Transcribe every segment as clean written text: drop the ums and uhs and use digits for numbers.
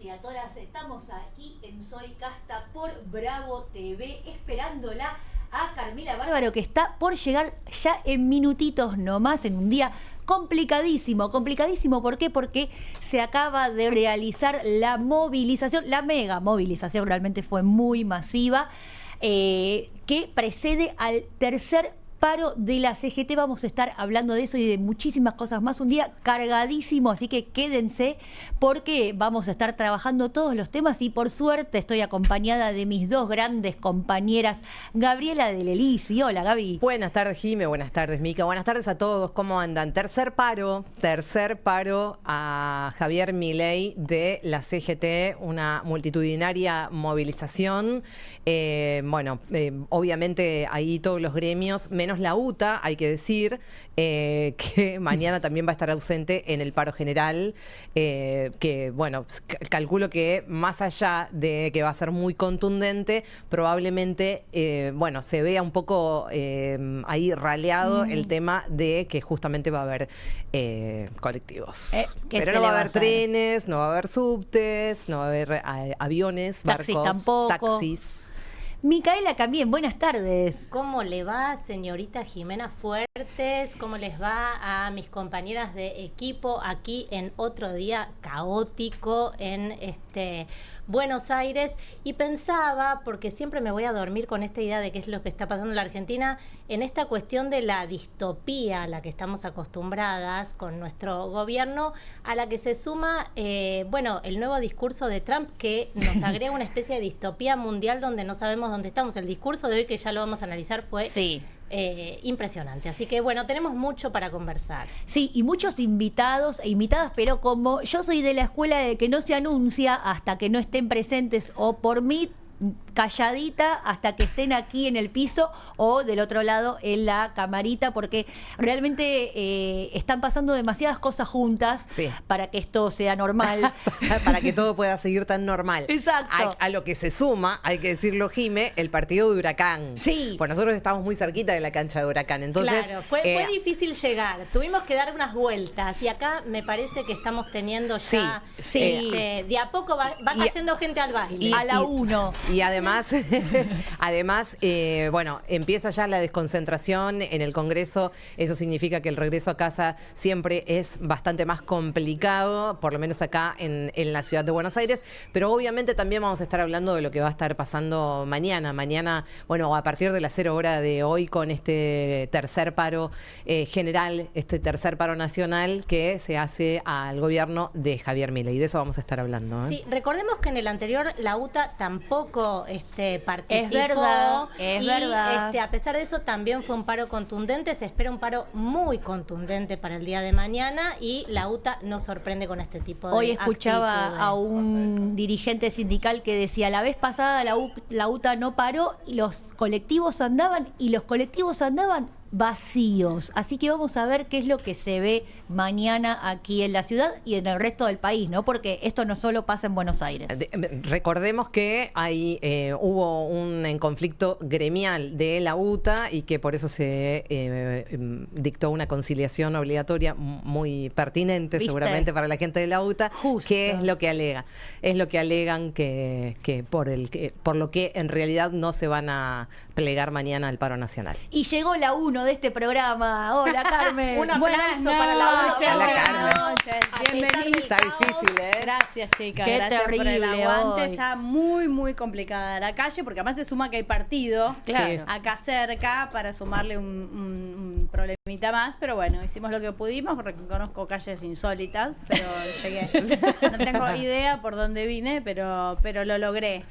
y a todas, estamos aquí en Soy Casta por Bravo TV, esperándola a Carmela Bárbaro, que está por llegar ya en minutitos nomás, en un día complicadísimo. Complicadísimo, ¿por qué? Porque se acaba de realizar la movilización, la mega movilización, realmente fue muy masiva, que precede al tercer paro de la CGT. Vamos a estar hablando de eso y de muchísimas cosas más. Un día cargadísimo, así que quédense porque vamos a estar trabajando todos los temas y por suerte estoy acompañada de mis dos grandes compañeras, Gabriela del Elisi. Hola, Gaby. Buenas tardes, Jime. Buenas tardes, Mica. Buenas tardes a todos. ¿Cómo andan? Tercer paro a Javier Milei de la CGT, una multitudinaria movilización. Obviamente ahí todos los gremios, menos la UTA, hay que decir, que mañana también va a estar ausente en el paro general, que bueno, calculo que más allá de que va a ser muy contundente, probablemente, se vea un poco ahí raleado el tema de que justamente va a haber colectivos. Pero no va a haber trenes, no va a haber subtes, no va a haber aviones, taxis barcos, tampoco. taxis. Micaela también, buenas tardes. ¿Cómo le va, señorita Jimena Fuertes? ¿Cómo les va a mis compañeras de equipo aquí en otro día caótico en Buenos Aires? Y pensaba, porque siempre me voy a dormir con esta idea de qué es lo que está pasando en la Argentina, en esta cuestión de la distopía a la que estamos acostumbradas con nuestro gobierno, a la que se suma, el nuevo discurso de Trump, que nos agrega una especie de distopía mundial donde no sabemos dónde estamos. El discurso de hoy, que ya lo vamos a analizar, fue impresionante. Así que tenemos mucho para conversar. Sí, y muchos invitados e invitadas, pero como yo soy de la escuela de que no se anuncia hasta que no estén presentes, o por mí calladita hasta que estén aquí en el piso o del otro lado en la camarita, porque realmente están pasando demasiadas cosas juntas para que esto sea normal. Para que todo pueda seguir tan normal. Exacto. A lo que se suma, hay que decirlo, Jime, el partido de Huracán. Sí. Pues nosotros estamos muy cerquita de la cancha de Huracán. Entonces, claro, fue difícil llegar. Tuvimos que dar unas vueltas y acá me parece que estamos teniendo ya de a poco va cayendo gente al baile. A la 1. Y además, empieza ya la desconcentración en el Congreso. Eso significa que el regreso a casa siempre es bastante más complicado, por lo menos acá en la ciudad de Buenos Aires. Pero obviamente también vamos a estar hablando de lo que va a estar pasando mañana. Mañana, a partir de las 0 horas de hoy, con este tercer paro general, este tercer paro nacional que se hace al gobierno de Javier Milei. De eso vamos a estar hablando. Sí, recordemos que en el anterior la UTA tampoco participó. Es verdad. A pesar de eso también fue un paro contundente. Se espera un paro muy contundente para el día de mañana y la UTA nos sorprende con este tipo de Hoy escuchaba actitudes. a un dirigente sindical que decía: la vez pasada la UTA no paró y los colectivos andaban vacíos. Así que vamos a ver qué es lo que se ve mañana aquí en la ciudad y en el resto del país, ¿no? Porque esto no solo pasa en Buenos Aires. Recordemos que ahí hubo un conflicto gremial de la UTA y que por eso se dictó una conciliación obligatoria muy pertinente, ¿viste? Seguramente para la gente de la UTA. Justo. ¿Qué es lo que alega? Es lo que alegan que por lo que en realidad no se van a plegar mañana al paro nacional. Y llegó la 1 de este programa. Hola, Carmen. Un aplauso para la UTA. Hola, Carmen. Bienvenida. Está difícil, ¿eh? Gracias, chicas. Qué Gracias por el terrible aguante. hoy. Está muy, muy complicada la calle, porque además se suma que hay partido acá cerca para sumarle un problemita más. Pero bueno, hicimos lo que pudimos. Reconozco calles insólitas, pero llegué. No tengo idea por dónde vine, pero lo logré.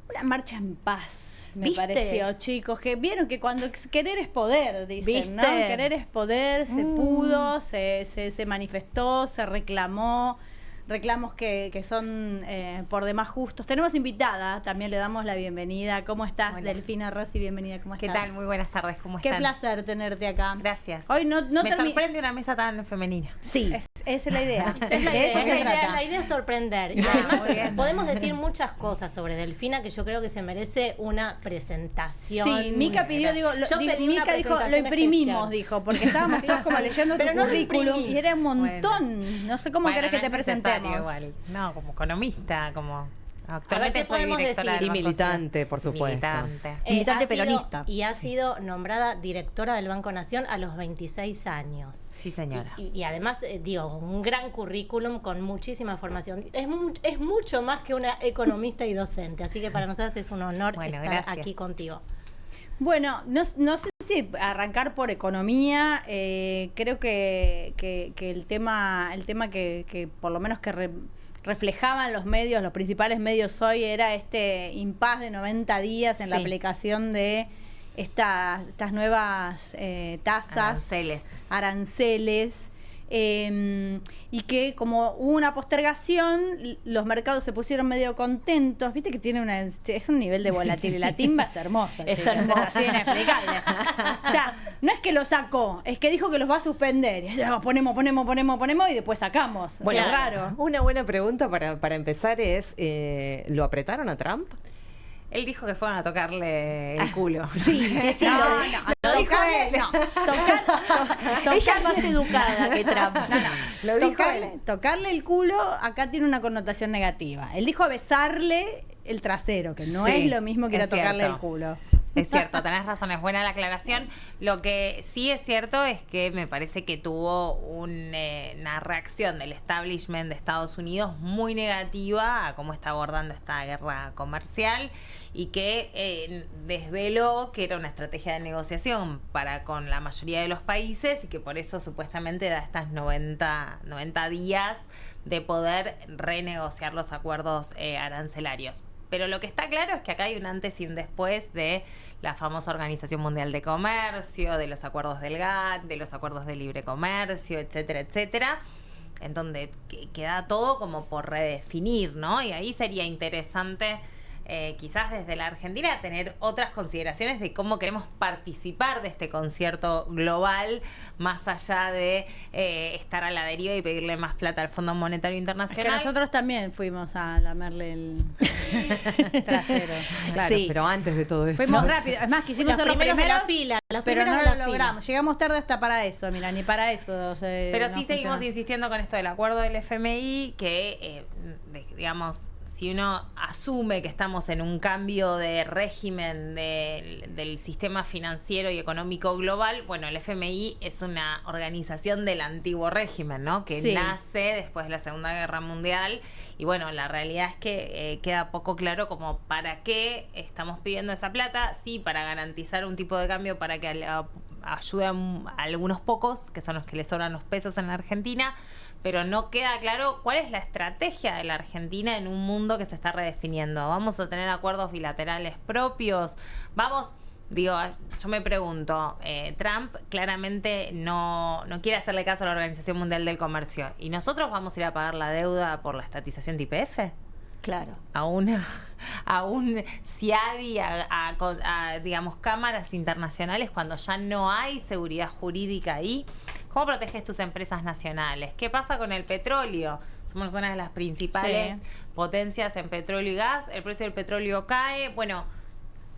Una marcha en paz, me pareció, chicos, que vieron que cuando querer es poder, dicen, ¿no? Querer es poder, se pudo, se manifestó, se reclamó. reclamos que son por demás justos. Tenemos invitada, también le damos la bienvenida. ¿Cómo estás, Hola. Delfina Rossi? Bienvenida, ¿cómo estás? ¿Qué tal? Muy buenas tardes, ¿cómo Qué están? placer tenerte acá. Gracias. Hoy no Me sorprende una mesa tan femenina. Sí. Esa es la idea. Es la De eso idea, se trata. la idea es sorprender. Y Ah, además muy bien. podemos decir muchas cosas sobre Delfina que yo creo que se merece una presentación. Sí, Mica pidió, Yo pedí una Mica dijo, lo presentación imprimimos, especial. dijo, porque estábamos todos como leyendo Pero tu no lo currículum imprimí. y era un montón. No sé cómo Bueno, querés que no te es necesario presentemos. igual. No, como economista, como... Actualmente ¿qué soy podemos directora decir? del Y Banco militante, Ciudad. por supuesto. Militante. Militante Ha sido- peronista. Y ha sido nombrada directora del Banco Nación a los 26 años. Sí, señora. Y además, digo, un gran currículum con muchísima formación. Es mucho más que una economista y docente, así que para nosotros es un honor Bueno, estar gracias. aquí contigo. Bueno, no sé si arrancar por economía. Creo que el tema que por lo menos que reflejaban los medios, los principales medios hoy, era este impas de 90 días en la Sí. aplicación de estas nuevas tasas, aranceles, y que como hubo una postergación, los mercados se pusieron medio contentos. Viste que tiene es un nivel de volatilidad. La timba es hermosa. Es chicos, hermosa. así inexplicable. O sea, no es que lo sacó, es que dijo que los va a suspender. Y ya, ponemos y después sacamos. Bueno, Qué raro. Una buena pregunta para empezar es, ¿lo apretaron a Trump? Él dijo que fueron a tocarle el culo. Sí, decilo. Lo dijo tocarle, él. no, Ella es más educada que Trump. Lo dijo él. tocarle el culo acá tiene una connotación negativa. Él dijo besarle el trasero, que no Sí, es lo mismo que ir a es tocarle cierto. el culo. Es cierto, tenés razón, es buena la aclaración. Lo que sí es cierto es que me parece que tuvo una reacción del establishment de Estados Unidos muy negativa a cómo está abordando esta guerra comercial y que desveló que era una estrategia de negociación para con la mayoría de los países y que por eso supuestamente da estas 90 días de poder renegociar los acuerdos arancelarios. Pero lo que está claro es que acá hay un antes y un después de la famosa Organización Mundial de Comercio, de los acuerdos del GATT, de los acuerdos de libre comercio, etcétera, etcétera, en donde queda todo como por redefinir, ¿no? Y ahí sería interesante quizás desde la Argentina tener otras consideraciones de cómo queremos participar de este concierto global, más allá de estar a la deriva y pedirle más plata al Fondo Monetario Es Internacional. que nosotros también fuimos a lamerle el trasero. Claro, Sí. pero antes de todo esto. Fuimos rápido. Es más, quisimos Los ser los primeros de la primeros, fila, los pero primeros no de lo la fila. logramos. Llegamos tarde hasta para eso, mira, ni para eso. Pero no sí seguimos funcionó. insistiendo con esto del acuerdo del FMI, que, digamos, si uno asume que estamos en un cambio de régimen del sistema financiero y económico global, bueno, el FMI es una organización del antiguo régimen, ¿no? Que Sí. nace después de la Segunda Guerra Mundial. Y bueno, la realidad es que queda poco claro como para qué estamos pidiendo esa plata. Sí, para garantizar un tipo de cambio para que ayude a algunos pocos, que son los que le sobran los pesos en la Argentina, pero no queda claro cuál es la estrategia de la Argentina en un mundo que se está redefiniendo. ¿Vamos a tener acuerdos bilaterales propios? Yo me pregunto, Trump claramente no quiere hacerle caso a la Organización Mundial del Comercio, ¿y nosotros vamos a ir a pagar la deuda por la estatización de YPF? Claro. A un CIADI, digamos, cámaras internacionales, cuando ya no hay seguridad jurídica ahí. ¿Cómo proteges tus empresas nacionales? ¿Qué pasa con el petróleo? Somos una de las principales potencias en petróleo y gas. El precio del petróleo cae. Bueno,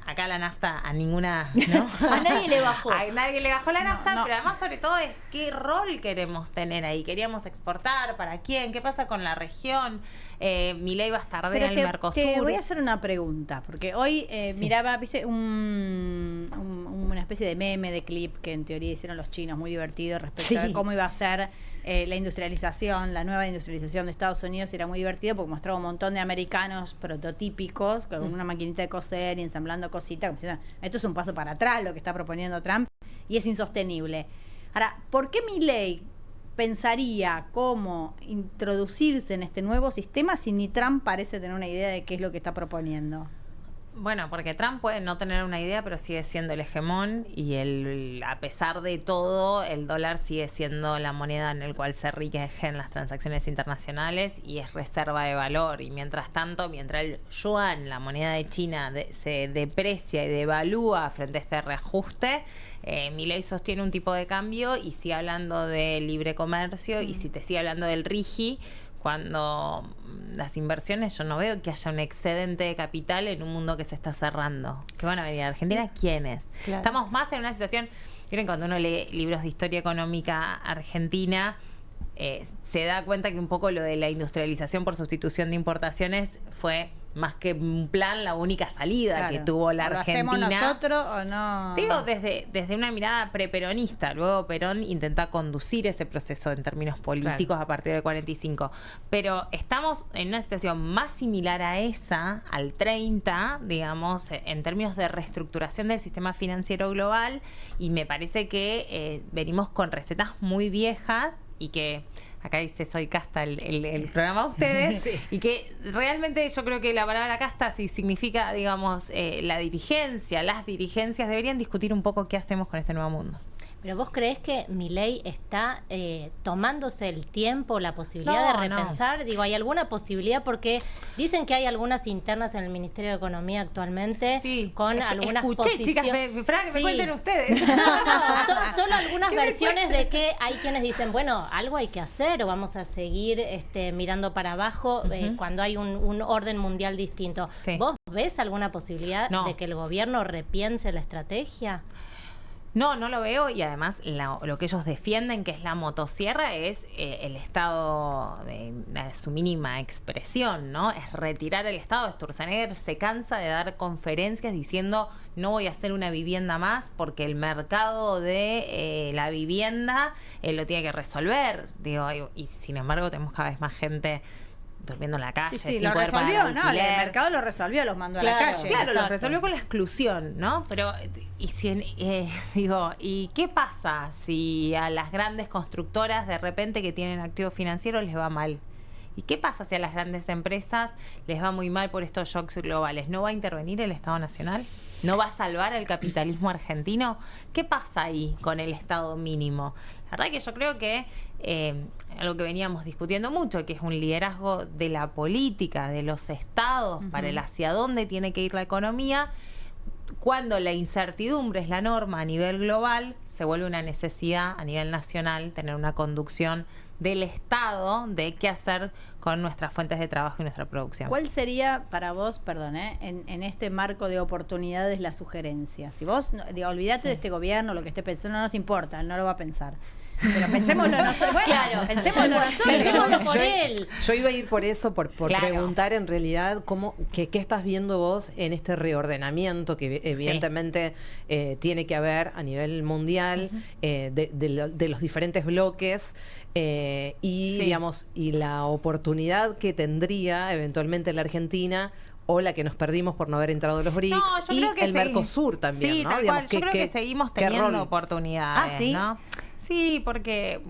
acá la nafta a ninguna, ¿no? A nadie le bajó. A nadie le bajó la nafta, no. pero además sobre todo es qué rol queremos tener ahí. ¿Queríamos exportar? ¿Para quién? ¿Qué pasa con la región? Milei bastardea el Mercosur. Te voy a hacer una pregunta, porque hoy miraba, viste, una especie de meme, de clip que en teoría hicieron los chinos, muy divertido respecto a cómo iba a ser la industrialización, la nueva industrialización de Estados Unidos. Era muy divertido porque mostraba un montón de americanos prototípicos con una maquinita de coser y ensamblando cositas, como diciendo, esto es un paso para atrás lo que está proponiendo Trump y es insostenible. Ahora, ¿por qué Milei pensaría cómo introducirse en este nuevo sistema si ni Trump parece tener una idea de qué es lo que está proponiendo? Bueno, porque Trump puede no tener una idea, pero sigue siendo el hegemón y a pesar de todo, el dólar sigue siendo la moneda en la cual se enriquecen las transacciones internacionales y es reserva de valor. Y mientras tanto, mientras el yuan, la moneda de China, se deprecia y devalúa frente a este reajuste, Milei sostiene un tipo de cambio y sigue hablando de libre comercio y si te sigue hablando del RIGI, cuando las inversiones, yo no veo que haya un excedente de capital en un mundo que se está cerrando. ¿Qué van a venir a Argentina? ¿Quiénes? Claro. Estamos más en una situación, miren, cuando uno lee libros de historia económica argentina, se da cuenta que un poco lo de la industrialización por sustitución de importaciones fue más que un plan, la única salida que tuvo la Argentina. ¿Lo hacemos nosotros o no? Digo, desde una mirada preperonista. Luego Perón intenta conducir ese proceso en términos políticos a partir del 45. Pero estamos en una situación más similar a esa, al 30, digamos, en términos de reestructuración del sistema financiero global. Y me parece que venimos con recetas muy viejas y que... Acá dice soy casta el programa de ustedes, sí. Y que realmente yo creo que la palabra casta sí significa, digamos, la dirigencia, las dirigencias deberían discutir un poco qué hacemos con este nuevo mundo. ¿Pero vos creés que Milei está tomándose el tiempo, la posibilidad de repensar? No. Digo, ¿hay alguna posibilidad? Porque dicen que hay algunas internas en el Ministerio de Economía actualmente con algunas posiciones. Chicas, me cuenten ustedes. Solo algunas versiones de que hay quienes dicen, bueno, algo hay que hacer o vamos a seguir mirando para abajo cuando hay un orden mundial distinto. Sí. ¿Vos ves alguna posibilidad de que el gobierno repiense la estrategia? No lo veo y además lo que ellos defienden, que es la motosierra, es el Estado de su mínima expresión, ¿no? Es retirar el Estado. Sturzenegger se cansa de dar conferencias diciendo no voy a hacer una vivienda más porque el mercado de la vivienda lo tiene que resolver. Digo, y sin embargo tenemos cada vez más gente durmiendo en la calle. Sí, lo resolvió, ¿no? El mercado lo resolvió, los mandó a la calle. Claro, lo resolvió con la exclusión, ¿no? Pero, ¿y qué pasa si a las grandes constructoras de repente que tienen activos financieros les va mal? ¿Y qué pasa si a las grandes empresas les va muy mal por estos shocks globales? ¿No va a intervenir el Estado Nacional? ¿No va a salvar al capitalismo argentino? ¿Qué pasa ahí con el Estado mínimo? La verdad que yo creo que algo que veníamos discutiendo mucho, que es un liderazgo de la política, de los estados, para el hacia dónde tiene que ir la economía. Cuando la incertidumbre es la norma a nivel global, se vuelve una necesidad a nivel nacional tener una conducción del Estado de qué hacer con nuestras fuentes de trabajo y nuestra producción. ¿Cuál sería para vos, perdón, en este marco de oportunidades la sugerencia? Si vos, olvídate de este gobierno, lo que esté pensando no nos importa, no lo va a pensar. Pero pensémoslo nosotros. Bueno, claro, pensémoslo nosotros. Por él. Yo iba a ir por eso, por preguntar en realidad qué estás viendo vos en este reordenamiento que evidentemente tiene que haber a nivel mundial de los diferentes bloques digamos, y la oportunidad que tendría eventualmente la Argentina o la que nos perdimos por no haber entrado a los BRICS y el Mercosur también, sí, ¿no? Tal Digamos, cual. Yo creo que seguimos teniendo oportunidades, ¿no? Sí, porque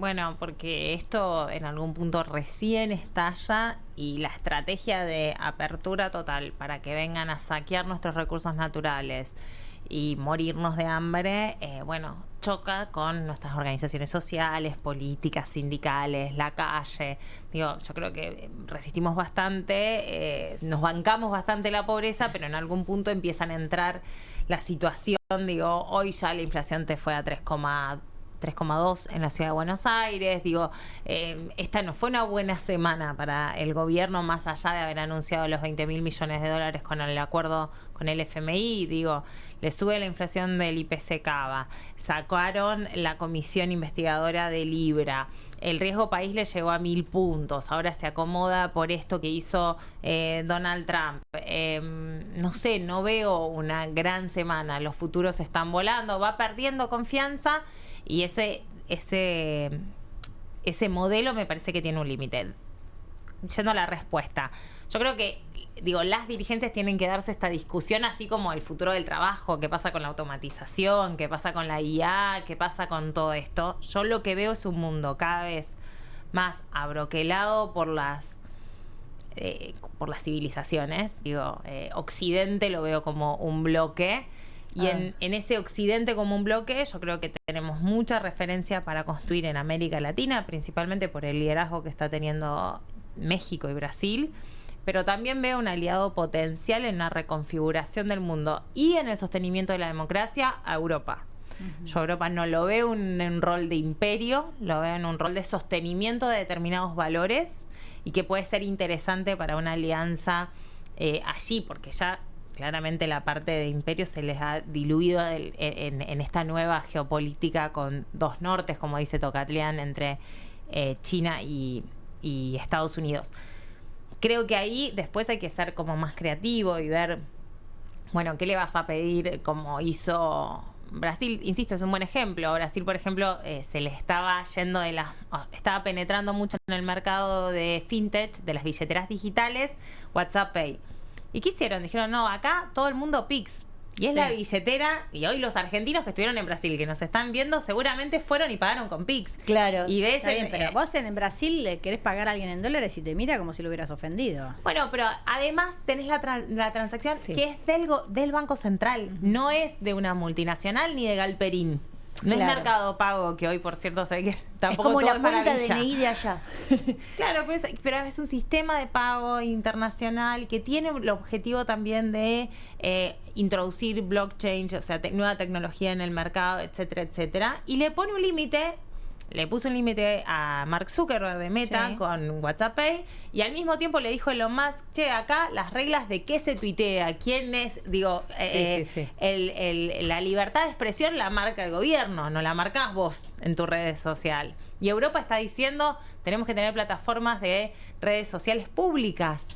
esto en algún punto recién estalla y la estrategia de apertura total para que vengan a saquear nuestros recursos naturales y morirnos de hambre, choca con nuestras organizaciones sociales, políticas, sindicales, la calle. Digo, yo creo que resistimos bastante, nos bancamos bastante la pobreza, pero en algún punto empiezan a entrar la situación. Digo, hoy ya la inflación te fue a 3,2 en la ciudad de Buenos Aires. Digo, esta no fue una buena semana para el gobierno, más allá de haber anunciado los 20.000 millones de dólares con el acuerdo con el FMI. Digo, le sube la inflación del IPC Cava, sacaron la comisión investigadora de Libra, el riesgo país le llegó a 1.000 puntos, ahora se acomoda por esto que hizo Donald Trump. No sé, no veo una gran semana, los futuros están volando, va perdiendo confianza. Y ese modelo me parece que tiene un límite. Yendo a la respuesta, yo creo que, las dirigencias tienen que darse esta discusión, así como el futuro del trabajo, qué pasa con la automatización, qué pasa con la IA, qué pasa con todo esto. Yo lo que veo es un mundo cada vez más abroquelado por las por las civilizaciones. Digo, Occidente lo veo como un bloque. Y en ese Occidente como un bloque, yo creo que tenemos mucha referencia para construir en América Latina, principalmente por el liderazgo que está teniendo México y Brasil. Pero también veo un aliado potencial en una reconfiguración del mundo y en el sostenimiento de la democracia a Europa. Yo a Europa no lo veo en un rol de imperio, lo veo en un rol de sostenimiento de determinados valores y que puede ser interesante para una alianza allí, porque ya claramente la parte de imperio se les ha diluido en esta nueva geopolítica con dos nortes, como dice Tocatlián, entre China y Estados Unidos. Creo que ahí después hay que ser como más creativo y ver, bueno, ¿qué le vas a pedir? Como hizo Brasil, insisto, es un buen ejemplo. Brasil, por ejemplo, se le estaba yendo estaba penetrando mucho en el mercado de fintech, de las billeteras digitales, WhatsApp Pay. ¿Y qué hicieron? Dijeron, no, acá todo el mundo Pix. Y es la billetera, y hoy los argentinos que estuvieron en Brasil, que nos están viendo, seguramente fueron y pagaron con Pix. Claro. Y ves, Está bien, pero vos en Brasil le querés pagar a alguien en dólares y te mira como si lo hubieras ofendido. Bueno, pero además tenés la transacción que es del Banco Central, no es de una multinacional ni de Galperín. No es Mercado Pago, que hoy, por cierto, sé que tampoco es como todo la cuenta maravilla. DNI de allá. Claro, pero es un sistema de pago internacional que tiene el objetivo también de introducir blockchain, o sea, nueva tecnología en el mercado, etcétera, etcétera. Y le pone un límite. Le puso un límite a Mark Zuckerberg de Meta con WhatsApp Pay y al mismo tiempo le dijo Elon Musk, che, acá las reglas de qué se tuitea, quién es, digo, la libertad de expresión la marca el gobierno, no la marcás vos en tu red social. Y Europa está diciendo, tenemos que tener plataformas de redes sociales públicas.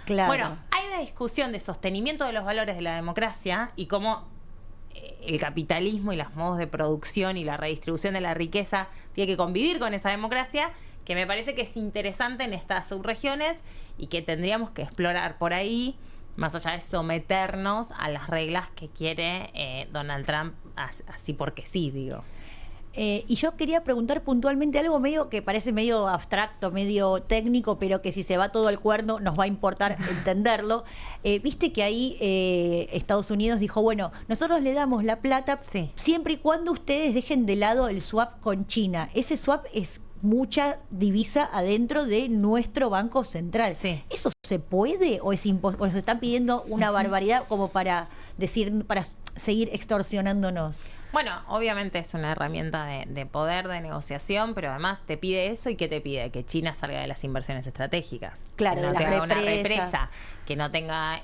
Claro. Bueno, hay una discusión de sostenimiento de los valores de la democracia y cómo el capitalismo y los modos de producción y la redistribución de la riqueza tiene que convivir con esa democracia, que me parece que es interesante en estas subregiones y que tendríamos que explorar por ahí, más allá de someternos a las reglas que quiere Donald Trump, así porque sí, digo. Y yo quería preguntar puntualmente algo medio que parece medio abstracto, medio técnico, pero que si se va todo al cuerno nos va a importar entenderlo. Viste que ahí Estados Unidos dijo, bueno, nosotros le damos la plata siempre y cuando ustedes dejen de lado el swap con China. Ese swap es mucha divisa adentro de nuestro Banco Central. ¿Eso se puede o es imposible? ¿O se están pidiendo una barbaridad como para decir, para seguir extorsionándonos? Bueno, obviamente es una herramienta de poder, de negociación, pero además te pide eso y ¿qué te pide? Que China salga de las inversiones estratégicas. Claro, que no de tenga la una represa. represa, que no tenga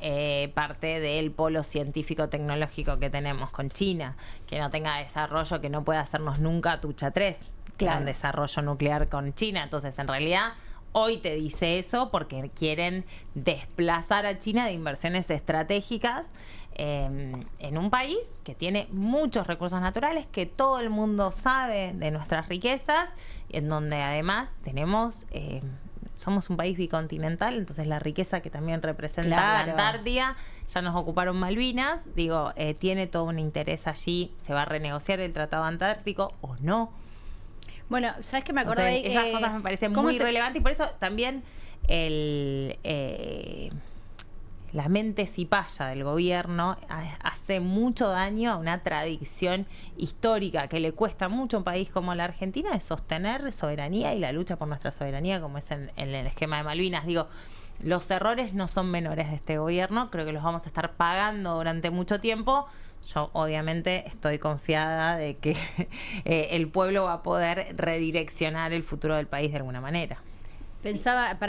parte del polo científico-tecnológico que tenemos con China, que no tenga desarrollo, que no pueda hacernos nunca Tucha 3, un desarrollo nuclear con China. Entonces, en realidad, hoy te dice eso porque quieren desplazar a China de inversiones estratégicas en un país que tiene muchos recursos naturales, que todo el mundo sabe de nuestras riquezas, en donde además tenemos, somos un país bicontinental, entonces la riqueza que también representa la Antártida, ya nos ocuparon Malvinas, digo, tiene todo un interés allí, se va a renegociar el Tratado Antártico o no. Bueno, ¿sabes qué me acordé? Entonces, esas cosas me parecen muy relevantes y por eso también la mente cipaya del gobierno hace mucho daño a una tradición histórica que le cuesta mucho a un país como la Argentina de sostener soberanía y la lucha por nuestra soberanía, como es en el esquema de Malvinas. Digo, los errores no son menores de este gobierno, creo que los vamos a estar pagando durante mucho tiempo. Yo obviamente estoy confiada de que el pueblo va a poder redireccionar el futuro del país de alguna manera. Pensaba,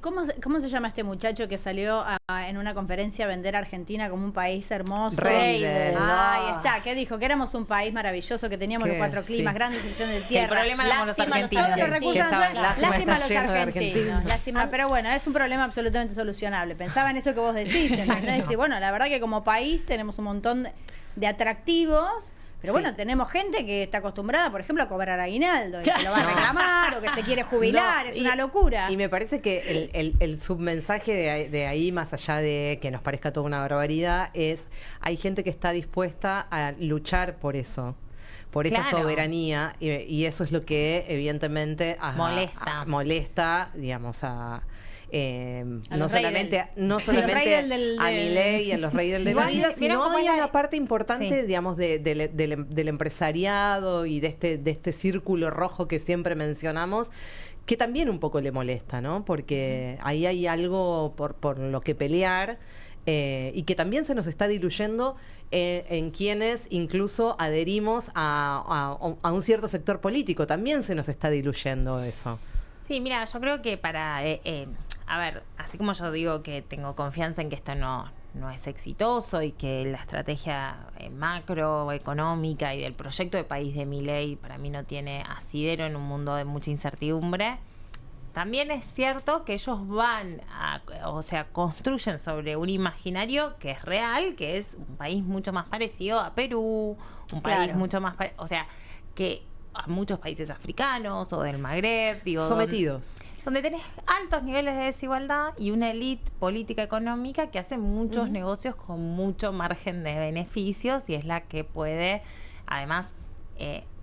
¿cómo se llama este muchacho que salió en una conferencia a vender a Argentina como un país hermoso? Reiden. Ahí está, que dijo que éramos un país maravilloso, que teníamos los 4 climas, grandes divisiones de tierra. El problema éramos los argentinos. Todos los recursos naturales. Lástima a los lleno de argentinos. Lástima, pero bueno, es un problema absolutamente solucionable. Pensaba en eso que vos decís, ¿entendés? Decís, bueno, la verdad que como país tenemos un montón de atractivos. Pero bueno, tenemos gente que está acostumbrada, por ejemplo, a cobrar aguinaldo, y que lo va a reclamar o que se quiere jubilar, es una locura. Y me parece que el submensaje de ahí, más allá de que nos parezca toda una barbaridad, es hay gente que está dispuesta a luchar por eso. Por esa soberanía, y eso es lo que evidentemente molesta, digamos, no solamente a Milei y a los reyes de la vida, sino hay una parte importante, digamos, del empresariado y de este círculo rojo que siempre mencionamos, que también un poco le molesta, ¿no? Porque ahí hay algo por lo que pelear. Y que también se nos está diluyendo en quienes incluso adherimos a un cierto sector político. También se nos está diluyendo eso. Sí, mira, yo creo que a ver, así como yo digo que tengo confianza en que esto no es exitoso y que la estrategia macroeconómica y del proyecto de país de Milei para mí no tiene asidero en un mundo de mucha incertidumbre. También es cierto que ellos construyen sobre un imaginario que es real, que es un país mucho más parecido a Perú, un país mucho más que a muchos países africanos o del Magreb, sometidos. Donde tenés altos niveles de desigualdad y una élite política económica que hace muchos negocios con mucho margen de beneficios y es la que puede, además,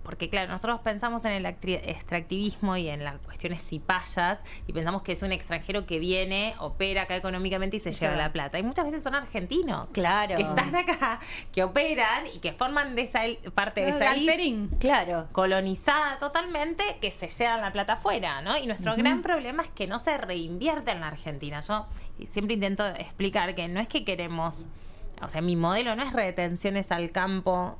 porque claro, nosotros pensamos en el extractivismo y en las cuestiones cipayas y pensamos que es un extranjero que viene, opera acá económicamente y se lleva la plata. Y muchas veces son argentinos que están acá, que operan y que forman de esa parte de esa élite colonizada totalmente, que se llevan la plata afuera, ¿no? Y nuestro gran problema es que no se reinvierte en la Argentina. Yo siempre intento explicar que no es que queremos... O sea, mi modelo no es retenciones al campo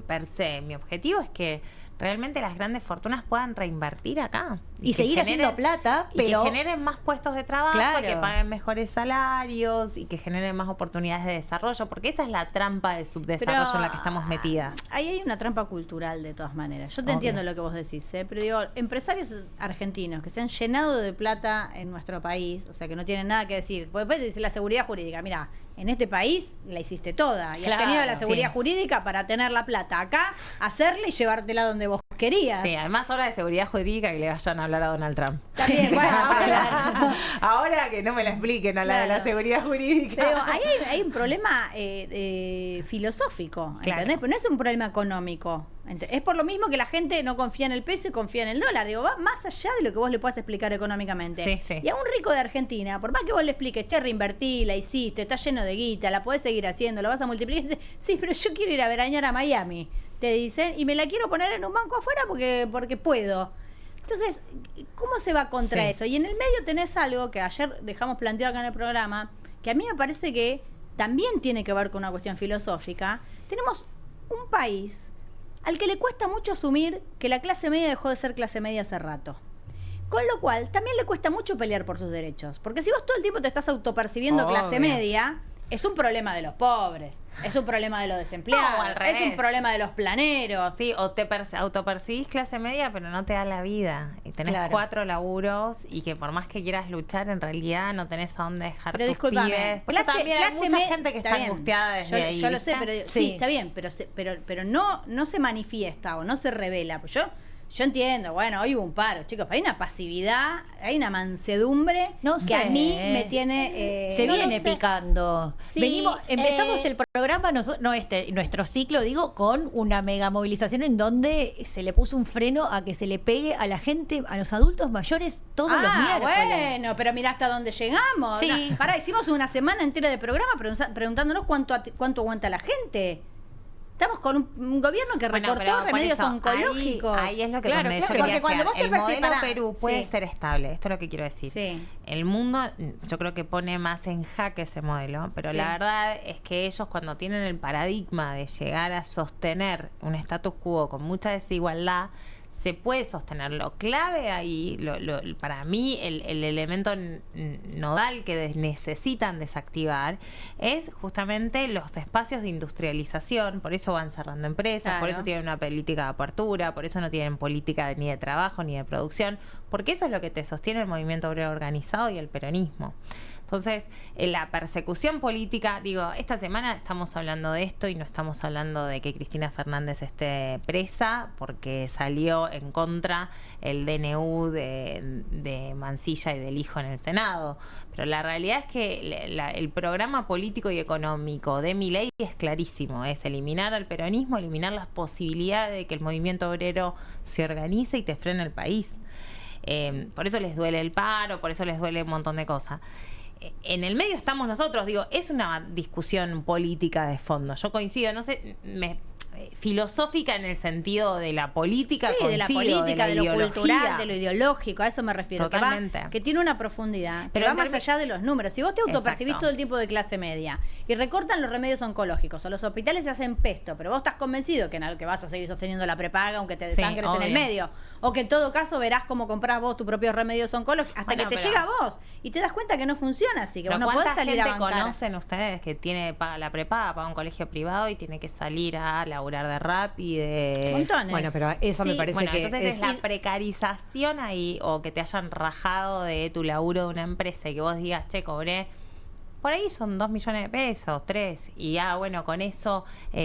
per se. Mi objetivo es que realmente las grandes fortunas puedan reinvertir acá. Y seguir haciendo plata, pero... Y que generen más puestos de trabajo, que paguen mejores salarios y que generen más oportunidades de desarrollo, porque esa es la trampa de subdesarrollo en la que estamos metidas. Ahí hay una trampa cultural de todas maneras. Yo te entiendo lo que vos decís, pero digo, empresarios argentinos que se han llenado de plata en nuestro país, o sea, que no tienen nada que decir. Porque después decir la seguridad jurídica, mira, en este país la hiciste toda y has tenido la seguridad jurídica para tener la plata acá, hacerla y llevártela donde vos querías. Sí, además ahora de seguridad jurídica que le vayan a hablar a Donald Trump. También, bueno, ahora que no me la expliquen a la de la seguridad jurídica. Pero ahí hay un problema filosófico, ¿entendés? Pero no es un problema económico. Es por lo mismo que la gente no confía en el peso y confía en el dólar. Digo, va más allá de lo que vos le puedas explicar económicamente. Y a un rico de Argentina, por más que vos le expliques, che, reinvertí, la hiciste, está lleno de guita, la podés seguir haciendo, la vas a multiplicar. Dice, sí, pero yo quiero ir a veranear a Miami, te dicen, y me la quiero poner en un banco afuera porque puedo. Entonces, ¿cómo se va contra eso? Y en el medio tenés algo que ayer dejamos planteado acá en el programa, que a mí me parece que también tiene que ver con una cuestión filosófica. Tenemos un país al que le cuesta mucho asumir que la clase media dejó de ser clase media hace rato. Con lo cual, también le cuesta mucho pelear por sus derechos. Porque si vos todo el tiempo te estás autopercibiendo clase media, es un problema de los pobres, es un problema de los desempleados, es un problema de los planeros. Sí, o te autopercibís clase media, pero no te da la vida. Y tenés 4 laburos y que por más que quieras luchar, en realidad no tenés a dónde dejar pero tus pibes. También hay mucha gente que está angustiada desde ahí. Yo lo sé, pero sí, está bien, pero no se manifiesta o no se revela. Pues yo entiendo, bueno, hoy hubo un paro, chicos, hay una pasividad, hay una mansedumbre que a mí me tiene... se viene picando. Sí, empezamos el programa, nuestro ciclo, digo, con una mega movilización en donde se le puso un freno a que se le pegue a la gente, a los adultos mayores, todos los miércoles. Bueno, pero mirá hasta dónde llegamos. Sí. Hicimos una semana entera de programa preguntándonos cuánto aguanta la gente. Estamos con un gobierno que recortó remedios oncológicos. Ahí es lo que yo quería cuando vos te el modelo Perú puede ser estable, esto es lo que quiero decir. El mundo, yo creo que pone más en jaque ese modelo, pero la verdad es que ellos cuando tienen el paradigma de llegar a sostener un status quo con mucha desigualdad, se puede sostener. Lo clave ahí, para mí, el elemento nodal que necesitan desactivar es justamente los espacios de industrialización. Por eso van cerrando empresas, por eso tienen una política de apertura, por eso no tienen política ni de trabajo ni de producción, porque eso es lo que te sostiene el movimiento obrero organizado y el peronismo. Entonces, la persecución política, digo, esta semana estamos hablando de esto y no estamos hablando de que Cristina Fernández esté presa porque salió en contra el DNU de Mansilla y del hijo en el Senado. Pero la realidad es que el programa político y económico de Milei es clarísimo, es eliminar al peronismo, eliminar las posibilidades de que el movimiento obrero se organice y te frene el país. Por eso les duele el paro, por eso les duele un montón de cosas. En el medio estamos nosotros, digo, es una discusión política de fondo. Yo coincido, no sé, filosófica en el sentido de la política, sí, de la política, de lo cultural, de lo ideológico, a eso me refiero. Totalmente. Que tiene una profundidad, pero va más allá de los números. Si vos te autopercibís Exacto. todo el tiempo de clase media y recortan los remedios oncológicos o los hospitales se hacen pesto, pero vos estás convencido que vas a seguir sosteniendo la prepaga aunque te desangres en el medio, o que en todo caso verás cómo comprás vos tus propios remedios oncológicos hasta que te llega a vos y te das cuenta que no funciona así, que vos no podés salir a bancar. ¿Cuánta gente conocen ustedes que paga la prepaga, paga un colegio privado y tiene que salir a laburar de rap y de... Montones. Bueno, pero eso me parece que entonces es la precarización ahí, o que te hayan rajado de tu laburo de una empresa y que vos digas, che, cobré, por ahí son 2 millones de pesos, 3, y bueno, con eso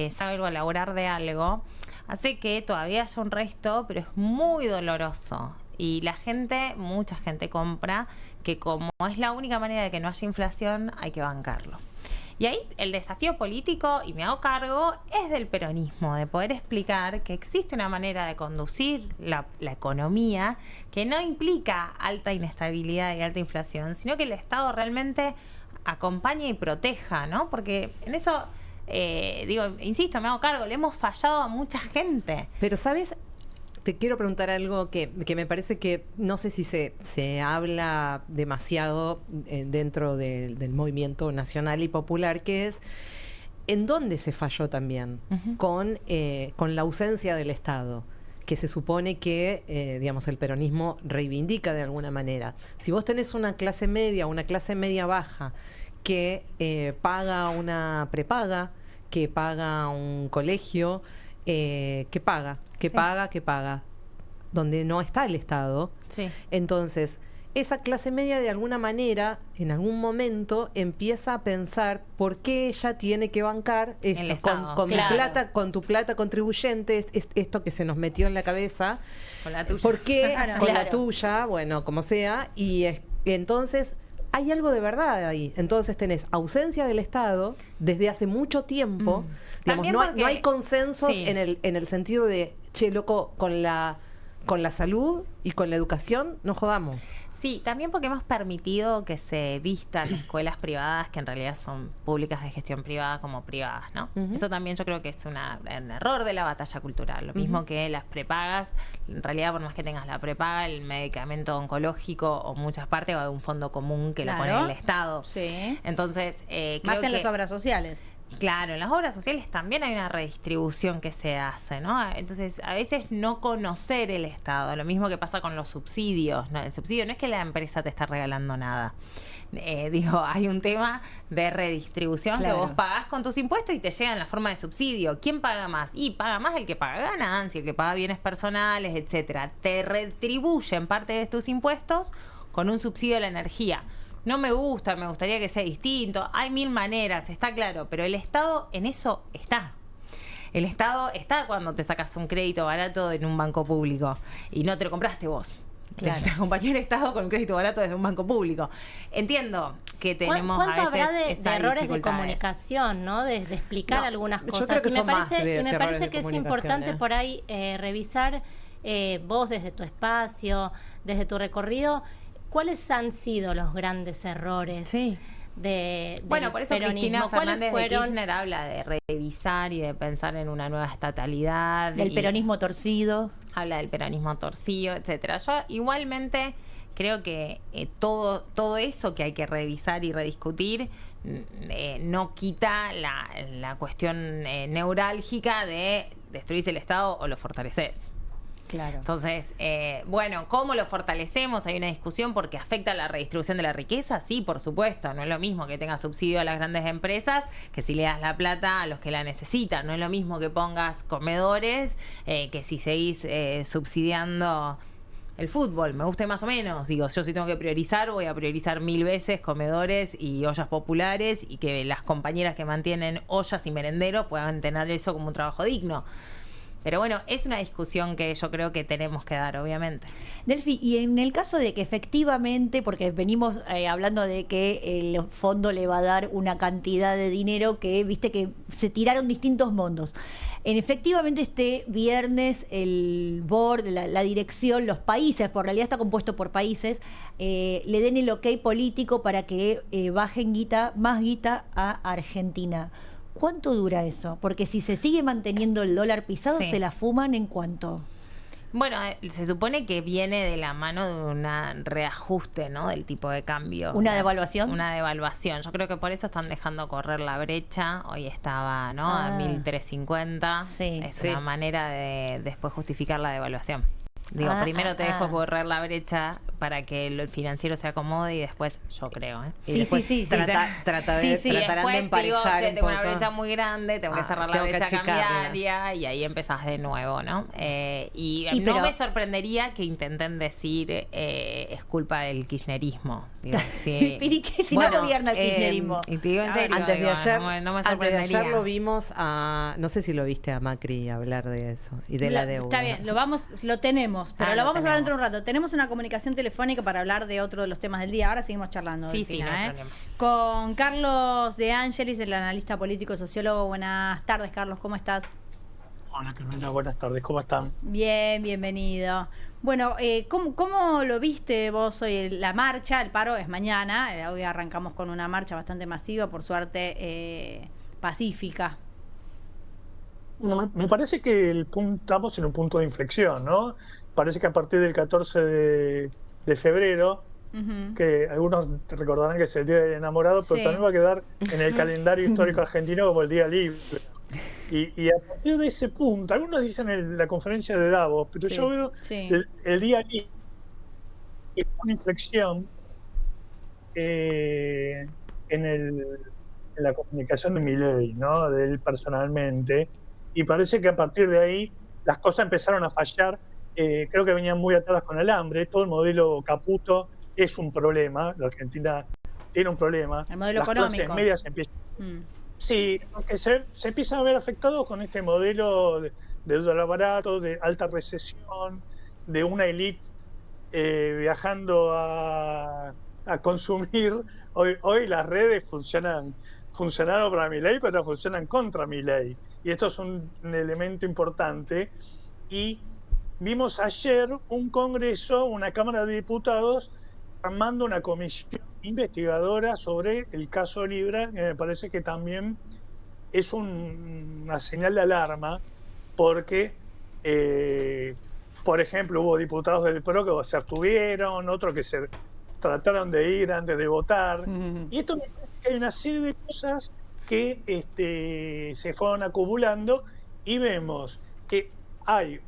salgo a laburar de algo, hace que todavía haya un resto, pero es muy doloroso. Y la gente, mucha gente compra que como es la única manera de que no haya inflación, hay que bancarlo. Y ahí el desafío político, y me hago cargo, es del peronismo, de poder explicar que existe una manera de conducir la economía que no implica alta inestabilidad y alta inflación, sino que el Estado realmente acompañe y proteja, ¿no? Porque en eso, insisto, me hago cargo, le hemos fallado a mucha gente. Pero, ¿sabes? Te quiero preguntar algo que me parece que no sé si se habla demasiado dentro del movimiento nacional y popular, que es en dónde se falló también con la ausencia del Estado, que se supone que, el peronismo reivindica de alguna manera. Si vos tenés una clase media baja que paga una prepaga, que paga un colegio, que paga, donde no está el Estado. Sí. Entonces, esa clase media de alguna manera, en algún momento, empieza a pensar por qué ella tiene que bancar esto, con mi plata, con tu plata contribuyente, esto que se nos metió en la cabeza. Con la tuya. ¿Por qué? Claro. Con la tuya, bueno, como sea. Y entonces hay algo de verdad ahí. Entonces tenés ausencia del Estado desde hace mucho tiempo. Digamos, no hay consensos en el sentido de, che, loco, con la salud y con la educación no jodamos. Sí, también porque hemos permitido que se vistan escuelas privadas que en realidad son públicas de gestión privada como privadas, ¿no? Eso también yo creo que es un error de la batalla cultural. Lo mismo que las prepagas, en realidad por más que tengas la prepaga, el medicamento oncológico o muchas partes va de un fondo común que lo pone el Estado. Sí. Entonces, más en las obras sociales. Claro, en las obras sociales también hay una redistribución que se hace, ¿no? Entonces, a veces no conocer el Estado, lo mismo que pasa con los subsidios, ¿no? El subsidio no es que la empresa te está regalando nada. Hay un tema de redistribución que vos pagás con tus impuestos y te llega en la forma de subsidio. ¿Quién paga más? Y paga más el que paga ganancia, el que paga bienes personales, etcétera. Te retribuyen parte de tus impuestos con un subsidio a la energía. No me gusta, me gustaría que sea distinto. Hay 1000 maneras, está claro, pero el Estado en eso está. El Estado está cuando te sacas un crédito barato en un banco público y no te lo compraste vos. Claro. Te acompañó el Estado con un crédito barato desde un banco público. Entiendo que tenemos ¿Cuánto a veces habrá de errores de comunicación, ¿no? De explicar algunas cosas. Yo creo que y me me parece que es importante por ahí revisar vos desde tu espacio, desde tu recorrido, ¿cuáles han sido los grandes errores bueno, por eso peronismo? Cristina Fernández de Kirchner habla de revisar y de pensar en una nueva estatalidad. Del peronismo torcido. Habla del peronismo torcido, etcétera. Yo igualmente creo que todo eso que hay que revisar y rediscutir no quita la cuestión neurálgica de destruirse el Estado o lo fortaleces. Claro. Entonces, ¿cómo lo fortalecemos? Hay una discusión porque afecta a la redistribución de la riqueza. Sí, por supuesto. No es lo mismo que tengas subsidio a las grandes empresas que si le das la plata a los que la necesitan. No es lo mismo que pongas comedores que si seguís subsidiando el fútbol. Me guste más o menos. Digo, yo si tengo que priorizar, voy a priorizar 1000 veces comedores y ollas populares y que las compañeras que mantienen ollas y merenderos puedan tener eso como un trabajo digno. Pero bueno, es una discusión que yo creo que tenemos que dar, obviamente. Delphi, y en el caso de que efectivamente, porque venimos hablando de que el fondo le va a dar una cantidad de dinero que, viste que se tiraron distintos montos. Efectivamente este viernes el board, la dirección, los países, por realidad está compuesto por países, le den el ok político para que bajen más guita a Argentina. ¿Cuánto dura eso? Porque si se sigue manteniendo el dólar pisado, Sí. ¿se la fuman en cuánto? Bueno, se supone que viene de la mano de un reajuste, ¿no? Del tipo de cambio. ¿Una devaluación? Una devaluación. Yo creo que por eso están dejando correr la brecha. Hoy estaba, ¿no? A 1.350. Sí. Es Sí. una manera de después justificar la devaluación. Digo, primero te dejo correr la brecha para que el financiero se acomode y después, yo creo, Y Sí, después sí, sí, sí. Tratarán de después te digo, emparejar che, un tengo una poco. brecha muy grande, tengo que cerrar la tengo que brecha achicarla. cambiaria y ahí empezás de nuevo, ¿no? Y no pero- me sorprendería que intenten decir es culpa del kirchnerismo. Digo, sí. Pero ¿y qué si Bueno, no gobierna el kirchnerismo? Y te digo en serio, Antes de digo, ayer, no me antes de sorprendería. ayer lo vimos no sé si lo viste a Macri hablar de eso y de la deuda. Está bien, lo tenemos, pero Ah, lo lo vamos a hablar dentro de un tenemos. rato. Tenemos una comunicación telefónica para hablar de otro de los temas del día. Ahora seguimos charlando. Sí, sí, Delfina, no hay problema. Con Carlos De Angelis, el analista político sociólogo. Buenas tardes, Carlos, ¿cómo estás? Hola Carolina, buenas tardes, ¿cómo están? Bien, bienvenido. Bueno, ¿cómo lo viste vos hoy? La marcha, el paro es mañana. Hoy arrancamos con una marcha bastante masiva, por suerte pacífica. Bueno, me parece que estamos en un punto de inflexión, ¿no? Parece que a partir del 14 de febrero, Ujú. que algunos te recordarán que es el Día del Enamorado, pero Sí. también va a quedar en el calendario histórico argentino como el Día Libre. Y a partir de ese punto, algunos dicen la conferencia de Davos, pero Sí, yo veo sí. el Día Libre es una inflexión en la comunicación de Milei, ¿no? De él personalmente, y parece que a partir de ahí las cosas empezaron a fallar. Creo que venían muy atadas con el hambre. Todo el modelo Caputo es un problema. La Argentina tiene un problema. El modelo las económico. clases medias empiezan. Mm. Sí, aunque se empiezan a ver afectados con este modelo de dólar barato, de alta recesión, de una élite viajando a consumir. Hoy las redes funcionaron para Milei, pero funcionan contra Milei. Y esto es un elemento importante. Y vimos ayer un Congreso, una Cámara de Diputados, armando una comisión investigadora sobre el caso Libra, que me parece que también es una señal de alarma, porque, por ejemplo, hubo diputados del PRO que se abstuvieron, otros que se trataron de ir antes de votar. Y esto me parece que hay una serie de cosas que se fueron acumulando y vemos que hay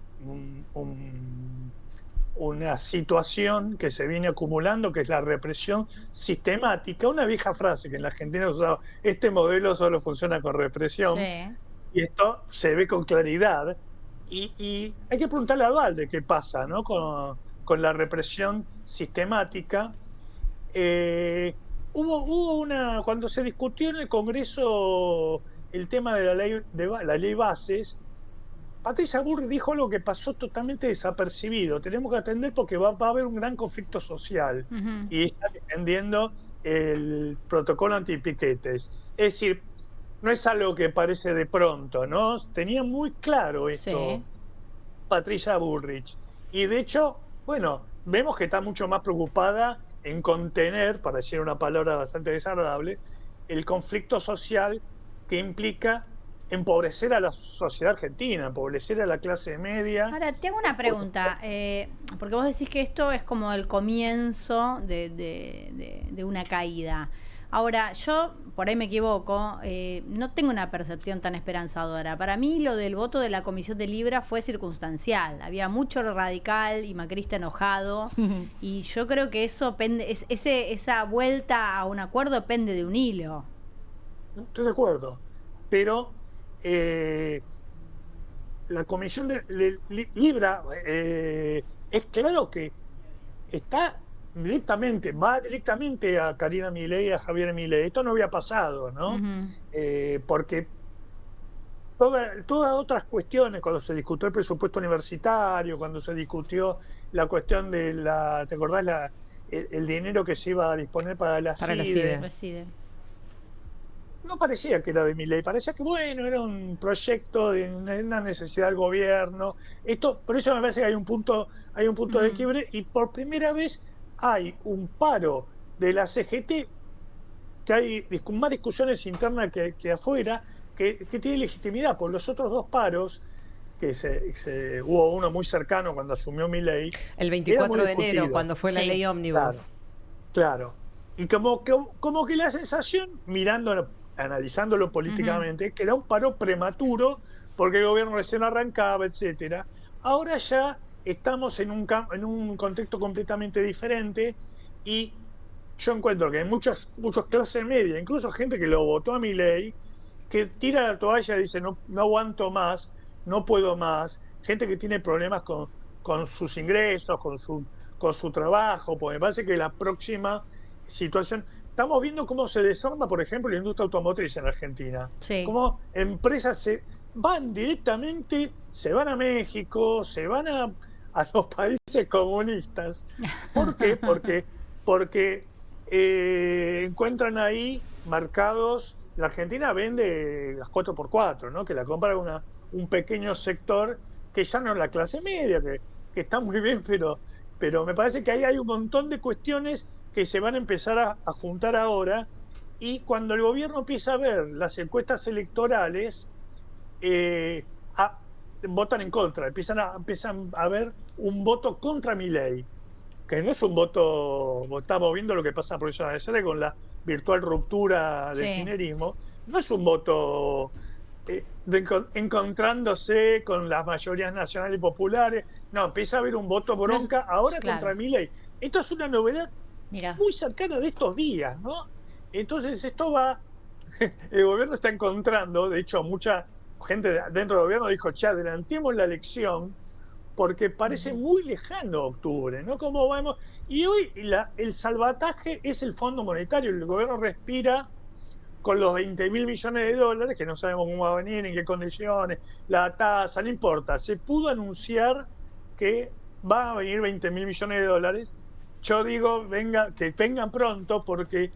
una situación que se viene acumulando, que es la represión sistemática, una vieja frase que en la Argentina usaba, este modelo solo funciona con represión, Sí. y esto se ve con claridad, y hay que preguntarle a Valde qué pasa, ¿no? con la represión sistemática. Cuando se discutió en el Congreso el tema de la ley Bases, Patricia Bullrich dijo algo que pasó totalmente desapercibido. Tenemos que atender porque va a haber un gran conflicto social. Ujú. Y está defendiendo el protocolo antipiquetes. Es decir, no es algo que parece de pronto, ¿no? Tenía muy claro esto Sí. Patricia Bullrich. Y de hecho, bueno, vemos que está mucho más preocupada en contener, para decir una palabra bastante desagradable, el conflicto social que implica empobrecer a la sociedad argentina, empobrecer a la clase media. Ahora, te hago una pregunta, porque vos decís que esto es como el comienzo de una caída. Ahora, yo, por ahí me equivoco, no tengo una percepción tan esperanzadora. Para mí lo del voto de la Comisión de Libra fue circunstancial. Había mucho radical y macrista enojado, y yo creo que eso esa vuelta a un acuerdo pende de un hilo. Estoy de acuerdo, pero la Comisión de Libra es claro que va directamente a Karina Milei y a Javier Milei. Esto no había pasado, ¿no? Ujú. Porque todas otras cuestiones, cuando se discutió el presupuesto universitario, cuando se discutió la cuestión de ¿te acordás? El dinero que se iba a disponer para la CIDE. No parecía que era de Milei, parecía que bueno, era un proyecto de una necesidad del gobierno. Por eso me parece que hay un punto de quiebre, y por primera vez hay un paro de la CGT, que hay más discusiones internas que afuera, que tiene legitimidad. Por los otros dos paros, que hubo uno muy cercano cuando asumió Milei. El 24 de enero, cuando fue la ley ómnibus. Claro. Y como que la sensación, analizándolo políticamente, que era un paro prematuro, porque el gobierno recién arrancaba, etcétera. Ahora ya estamos en un contexto completamente diferente, y yo encuentro que hay muchos clases media, incluso gente que lo votó a Milei, que tira la toalla y dice no aguanto más, no puedo más, gente que tiene problemas con sus ingresos, con su trabajo, porque me parece que la próxima situación, estamos viendo cómo se desarma, por ejemplo, la industria automotriz en Argentina, cómo empresas se van directamente, se van a México, se van a los países comunistas. ¿Por qué? Porque encuentran ahí mercados. La Argentina vende las 4x4, ¿no? Que la compra un pequeño sector que ya no es la clase media, que está muy bien, pero me parece que ahí hay un montón de cuestiones que se van a empezar a juntar ahora, y cuando el gobierno empieza a ver las encuestas electorales, votan en contra, empiezan a ver un voto contra Milei, que no es un voto, estamos viendo lo que pasa en la provincia de Buenos Aires con la virtual ruptura del kirchnerismo, no es un voto encontrándose con las mayorías nacionales y populares, no, empieza a haber un voto bronca ahora contra Milei. Esto es una novedad muy cercana de estos días, ¿no? Entonces el gobierno está encontrando, de hecho mucha gente dentro del gobierno dijo, adelantemos la elección, porque parece muy lejano octubre, ¿no? ¿Cómo vamos? Y hoy el salvataje es el Fondo Monetario. El gobierno respira con los 20.000 millones de dólares, que no sabemos cómo va a venir, en qué condiciones, la tasa, no importa. Se pudo anunciar que va a venir 20.000 millones de dólares. Yo digo, que vengan pronto, porque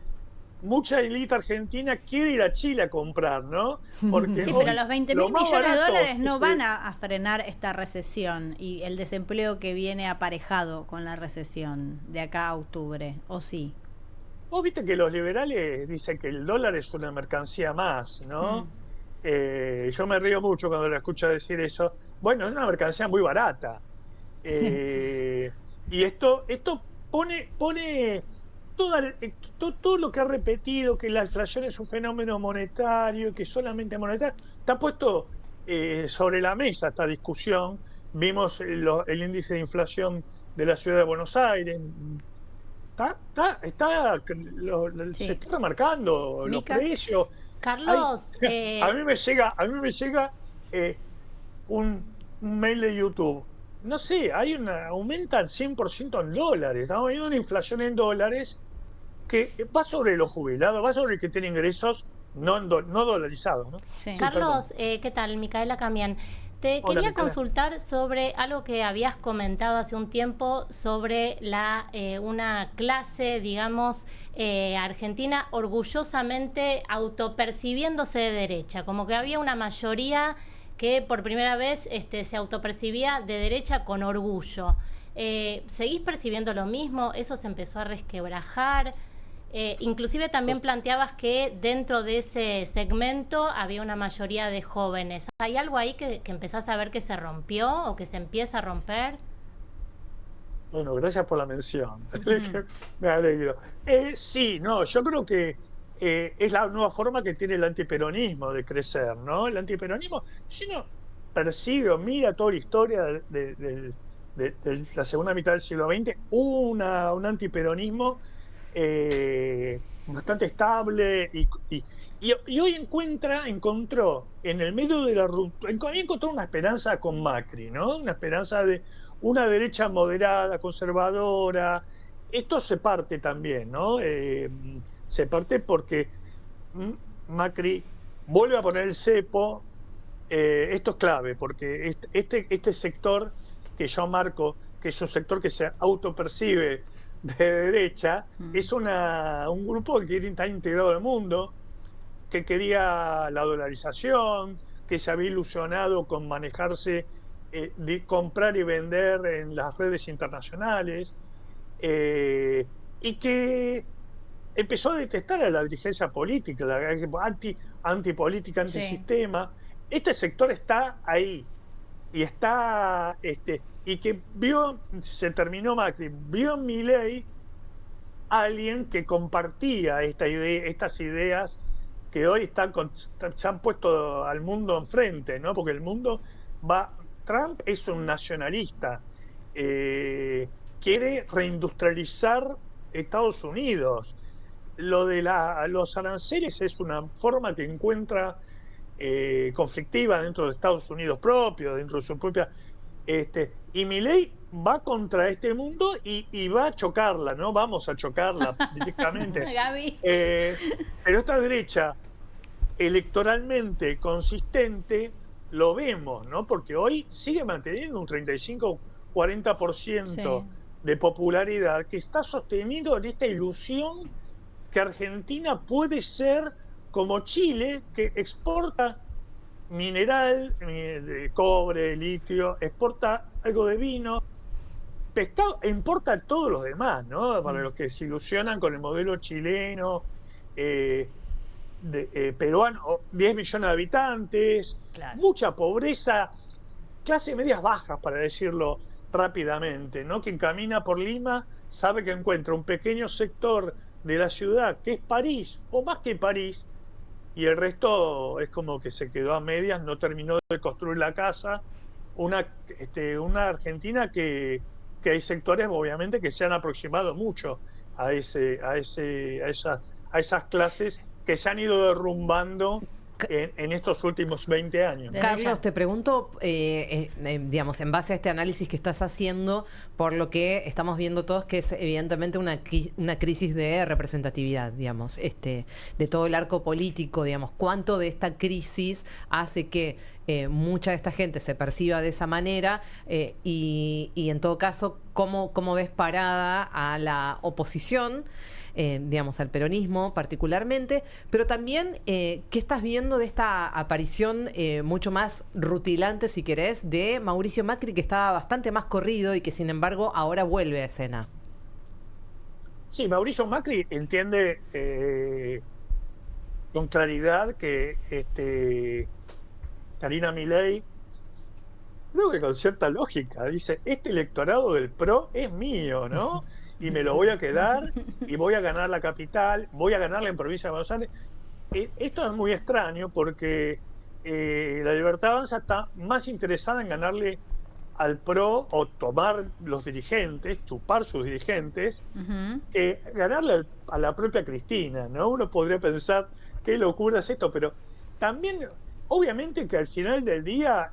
mucha élite argentina quiere ir a Chile a comprar, ¿no? Porque sí, pero los 20.000 millones de dólares no van a frenar esta recesión y el desempleo que viene aparejado con la recesión de acá a octubre, ¿o sí? Vos viste que los liberales dicen que el dólar es una mercancía más, ¿no? Yo me río mucho cuando la escucho decir eso. Bueno, es una mercancía muy barata. Y esto pone todo lo que ha repetido, que la inflación es un fenómeno monetario, que solamente monetario, está puesto sobre la mesa esta discusión. Vimos el índice de inflación de la ciudad de Buenos Aires. Se está remarcando los precios. Carlos, a mí me llega un mail de YouTube. No sé, aumentan 100% en dólares. Estamos viendo una inflación en dólares que va sobre los jubilados, va sobre el que tiene ingresos no dolarizados, ¿no? Sí. Carlos, ¿qué tal? Micaela Camián. Te quería consultar sobre algo que habías comentado hace un tiempo sobre una clase, digamos, argentina orgullosamente autopercibiéndose de derecha, como que había una mayoría que por primera vez se autopercibía de derecha con orgullo. ¿Seguís percibiendo lo mismo? ¿Eso se empezó a resquebrajar? Inclusive también planteabas que dentro de ese segmento había una mayoría de jóvenes. ¿Hay algo ahí que empezás a ver que se rompió o que se empieza a romper? Bueno, gracias por la mención. Me alegro. Sí, no, yo creo que es la nueva forma que tiene el antiperonismo de crecer, ¿no? El antiperonismo, si uno persigue o mira toda la historia de la segunda mitad del siglo XX, un antiperonismo bastante estable y hoy encontró en el medio de la ruptura, encontró una esperanza con Macri, ¿no? Una esperanza de una derecha moderada, conservadora. Esto se parte también, ¿no? Se parte porque Macri vuelve a poner el cepo, esto es clave, porque este sector que yo marco, que es un sector que se autopercibe de derecha, es un grupo que quiere estar integrado al mundo, que quería la dolarización, que se había ilusionado con manejarse, de comprar y vender en las redes internacionales, y que empezó a detestar a la dirigencia política, la antipolítica, antisistema. Este sector está ahí y está y que se terminó Macri, vio en Milei alguien que compartía estas ideas que hoy se han puesto al mundo enfrente, ¿no? Porque el mundo Trump es un nacionalista, quiere reindustrializar Estados Unidos. Lo de los aranceles es una forma que encuentra conflictiva dentro de Estados Unidos propio, dentro de su propia... y Milei va contra este mundo y va a chocarla, ¿no? Vamos a chocarla directamente. Pero esta derecha electoralmente consistente lo vemos, ¿no? Porque hoy sigue manteniendo un 35-40% de popularidad que está sostenido en esta ilusión que Argentina puede ser como Chile, que exporta mineral, de cobre, litio, exporta algo de vino, pescado, e importa todos los demás, ¿no? Para los que se ilusionan con el modelo chileno, peruano, 10 millones de habitantes, mucha pobreza, clase medias bajas, para decirlo rápidamente, ¿no? Quien camina por Lima sabe que encuentra un pequeño sector de la ciudad que es París, o más que París, y el resto es como que se quedó a medias, no terminó de construir la casa. Una Argentina que hay sectores, obviamente, que se han aproximado mucho a esas clases que se han ido derrumbando en estos últimos 20 años. Carlos, te pregunto, digamos, en base a este análisis que estás haciendo, por lo que estamos viendo todos, que es evidentemente una crisis de representatividad, digamos, de todo el arco político, digamos, ¿cuánto de esta crisis hace que mucha de esta gente se perciba de esa manera? Y en todo caso, ¿cómo ves parada a la oposición? Digamos, al peronismo particularmente, pero también, ¿qué estás viendo de esta aparición mucho más rutilante, si querés, de Mauricio Macri, que estaba bastante más corrido y que, sin embargo, ahora vuelve a escena? Sí, Mauricio Macri entiende con claridad que Karina Milei, creo que con cierta lógica, dice, este electorado del PRO es mío, ¿no? Y me lo voy a quedar y voy a ganar la capital, voy a ganarla en provincia de Buenos Aires. Esto es muy extraño porque la Libertad Avanza está más interesada en ganarle al PRO o tomar los dirigentes, chupar sus dirigentes, que ganarle a la propia Cristina, ¿no? Uno podría pensar qué locura es esto, pero también, obviamente que al final del día,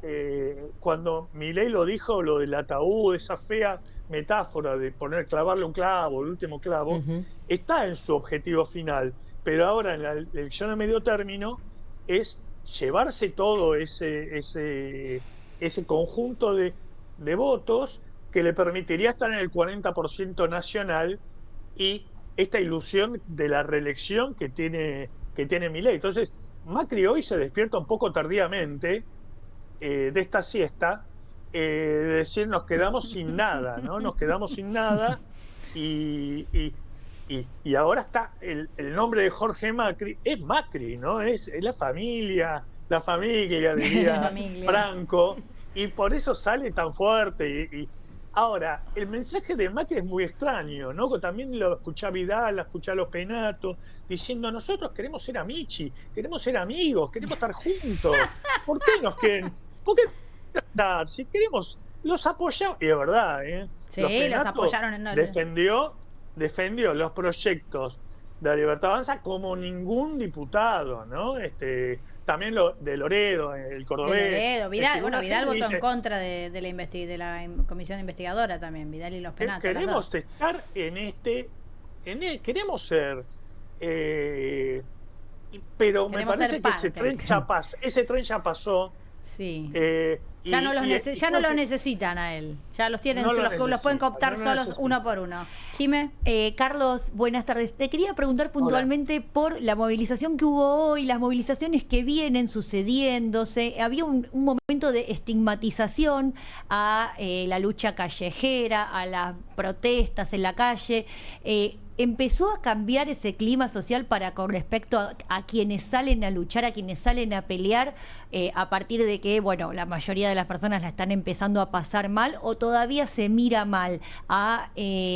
cuando Milei lo dijo, lo del ataúd, esa fea metáfora de clavarle un clavo, el último clavo, está en su objetivo final, pero ahora en la elección de medio término es llevarse todo ese conjunto de votos que le permitiría estar en el 40% nacional y esta ilusión de la reelección que tiene Milei. Entonces, Macri hoy se despierta un poco tardíamente de esta siesta, decir, nos quedamos sin nada, ¿no? Nos quedamos sin nada y ahora está el nombre de Jorge Macri, es Macri, ¿no? Es la familia diría Franco, y por eso sale tan fuerte. Ahora, el mensaje de Macri es muy extraño, ¿no? También lo escuché a Vidal, lo escuché a Los Penato, diciendo, nosotros queremos ser amici, queremos ser amigos, queremos estar juntos. ¿Por qué nos quieren? ¿Por qué? Si queremos, los apoyamos, y es verdad, Sí, los apoyaron en defendió los proyectos de la Libertad Avanza como ningún diputado, ¿no? También lo de Loredo, el cordobés. Vidal votó en contra de la comisión investigadora también, Vidal y Los Penatos. Queremos estar queremos ser, pero me parece que ese tren ya pasó, Sí. Ya no los necesitan a él. Ya los tienen, No los pueden cooptar no solos necesitan. uno por uno. Jime. Carlos, buenas tardes. Te quería preguntar puntualmente por la movilización que hubo hoy, las movilizaciones que vienen sucediéndose. Había un momento de estigmatización a la lucha callejera, a las protestas en la calle. ¿Empezó a cambiar ese clima social con respecto a quienes salen a luchar, a quienes salen a pelear, a partir de que, bueno, la mayoría de las personas la están empezando a pasar mal, o todavía se mira mal a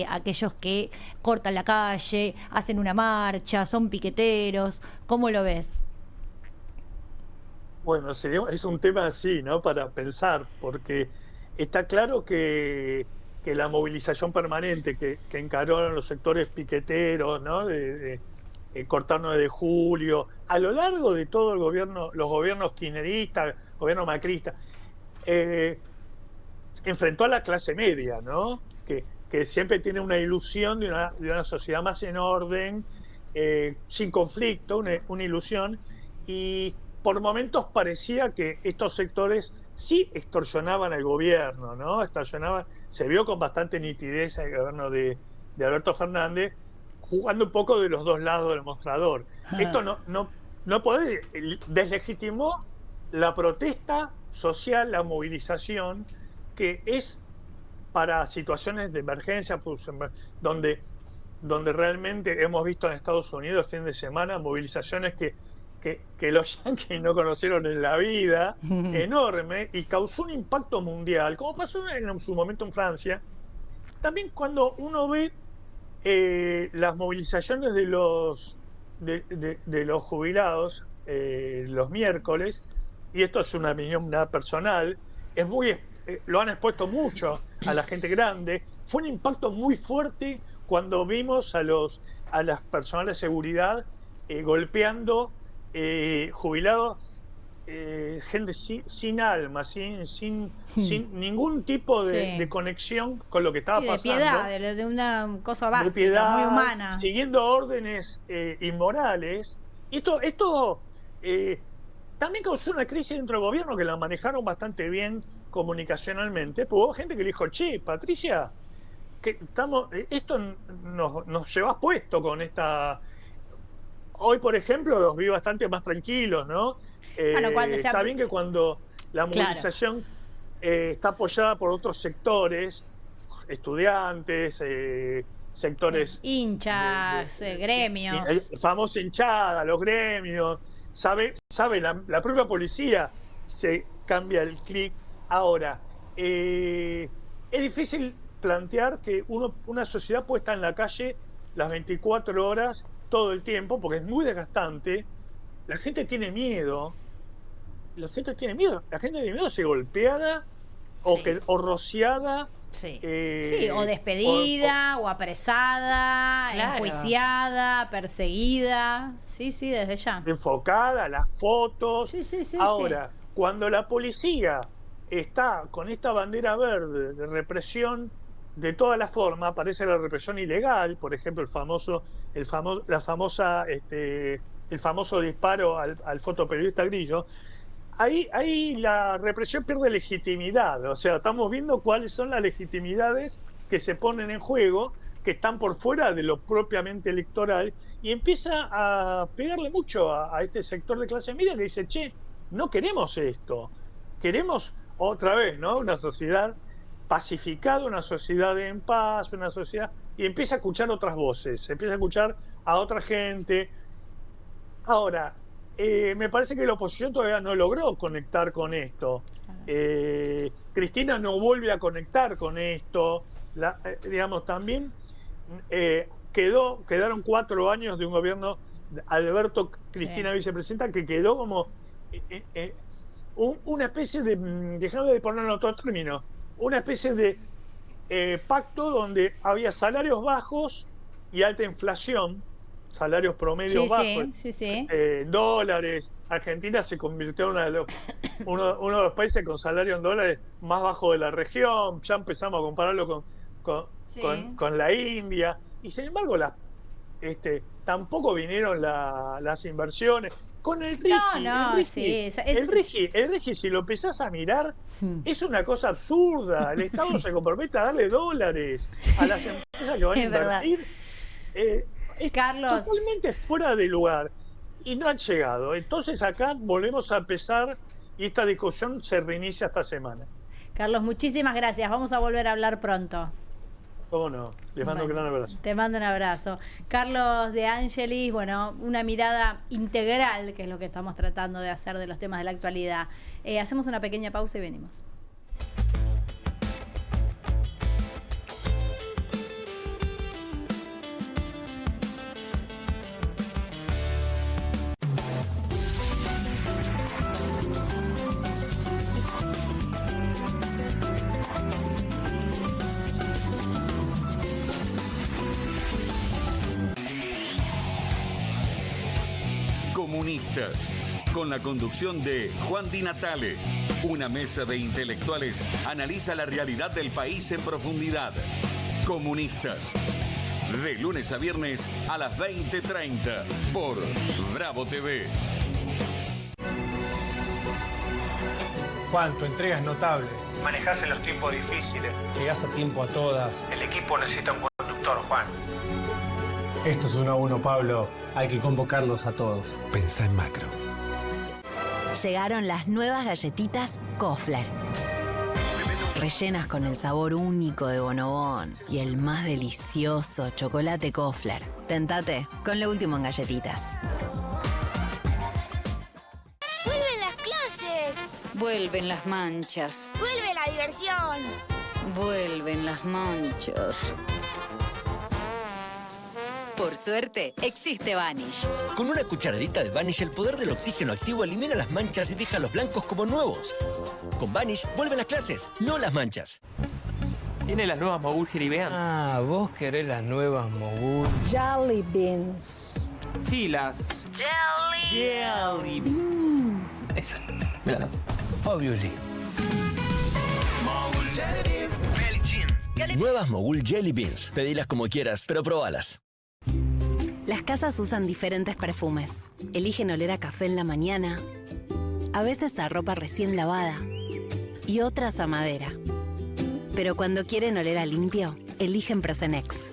aquellos que cortan la calle, hacen una marcha, son piqueteros? ¿Cómo lo ves? Bueno, es un tema así, ¿no? Para pensar, porque está claro que la movilización permanente que encararon los sectores piqueteros, ¿no? De cortar 9 de julio, a lo largo de todo el gobierno, los gobiernos kirchneristas, gobierno macrista, enfrentó a la clase media, ¿no? Que siempre tiene una ilusión de una sociedad más en orden, sin conflicto, una ilusión, y por momentos parecía que estos sectores sí extorsionaban al gobierno, ¿no? Se vio con bastante nitidez el gobierno de Alberto Fernández, jugando un poco de los dos lados del mostrador. Esto no puede, deslegitimó la protesta social, la movilización, que es para situaciones de emergencia, pues, donde realmente hemos visto en Estados Unidos el fin de semana movilizaciones que los yanquis no conocieron en la vida, enorme, y causó un impacto mundial, como pasó en su momento en Francia. También cuando uno ve las movilizaciones de los jubilados los miércoles, y esto es una opinión personal, lo han expuesto mucho a la gente grande. Fue un impacto muy fuerte cuando vimos a las personas de seguridad golpeando jubilados, gente sin alma, sin ningún tipo de conexión con lo que estaba pasando. De piedad, de una cosa básica, de piedad, muy humana. Siguiendo órdenes inmorales. Esto también causó una crisis dentro del gobierno, que la manejaron bastante bien comunicacionalmente, porque hubo gente que le dijo: che, Patricia, esto nos llevas puesto con esta... Hoy, por ejemplo, los vi bastante más tranquilos, ¿no? Está bien que cuando la movilización está apoyada por otros sectores, estudiantes, sectores... hinchas, gremios. Famosa hinchada, los gremios, sabe la propia policía se cambia el clic. Ahora, es difícil plantear que una sociedad puede estar en la calle las 24 horas todo el tiempo, porque es muy desgastante. La gente tiene miedo. La gente tiene miedo de ser golpeada o rociada. Sí. O despedida, o apresada, enjuiciada, perseguida. Sí, desde ya. Enfocada, las fotos. Sí. Ahora, cuando la policía está con esta bandera verde de represión de toda la forma, aparece la represión ilegal, por ejemplo, el famoso disparo al fotoperiodista Grillo. Ahí la represión pierde legitimidad. O sea, estamos viendo cuáles son las legitimidades que se ponen en juego, que están por fuera de lo propiamente electoral, y empieza a pegarle mucho a este sector de clase media que dice: che, no queremos esto, queremos otra vez, ¿no? Una sociedad pacificada, una sociedad en paz, una sociedad... Y empieza a escuchar otras voces, empieza a escuchar a otra gente. Ahora, me parece que la oposición todavía no logró conectar con esto. Cristina no vuelve a conectar con esto. Digamos, también quedaron 4 años de un gobierno de Alberto Cristina vicepresidenta, que quedó como una especie de, dejando de ponerlo en otro término, una especie de pacto donde había salarios bajos y alta inflación, salarios promedios bajos, dólares. Argentina se convirtió en uno de los países con salario en dólares más bajo de la región. Ya empezamos a compararlo con la India, y sin embargo tampoco vinieron las inversiones. Con el Rigi, el Rigi, si lo empezás a mirar, es una cosa absurda. El Estado se compromete a darle dólares a las empresas que van a invertir. Es Carlos, totalmente fuera de lugar. Y no han llegado. Entonces acá volvemos a empezar y esta discusión se reinicia esta semana. Carlos, muchísimas gracias. Vamos a volver a hablar pronto. ¿Cómo no? Les mando un gran abrazo. Te mando un abrazo. Carlos De Angelis, bueno, una mirada integral, que es lo que estamos tratando de hacer de los temas de la actualidad. Hacemos una pequeña pausa y venimos. Comunistas, con la conducción de Juan Di Natale. Una mesa de intelectuales analiza la realidad del país en profundidad. Comunistas, de lunes a viernes a las 20:30 por Bravo TV. Juan, tu entrega es notable. Manejás en los tiempos difíciles. Llegás a tiempo a todas. El equipo necesita un conductor, Juan. Esto es 1 a 1, Pablo. Hay que convocarlos a todos. Pensá en macro. Llegaron las nuevas galletitas Kofler. Rellenas con el sabor único de Bonobón y el más delicioso chocolate Kofler. Tentate con lo último en galletitas. ¡Vuelven las clases! Vuelven las manchas. ¡Vuelve la diversión! Vuelven las manchas. Por suerte, existe Vanish. Con una cucharadita de Vanish, el poder del oxígeno activo elimina las manchas y deja los blancos como nuevos. Con Vanish, vuelven las clases, no las manchas. Tiene las nuevas Mogul Jelly Beans. Ah, vos querés las nuevas Mogul. Jelly Beans. Sí, las... Jelly Beans. Esas, me las das. Obviously. Nuevas Mogul Jelly Beans. Pedilas como quieras, pero probalas. Las casas usan diferentes perfumes. Eligen oler a café en la mañana, a veces a ropa recién lavada y otras a madera. Pero cuando quieren oler a limpio, eligen Prosenex.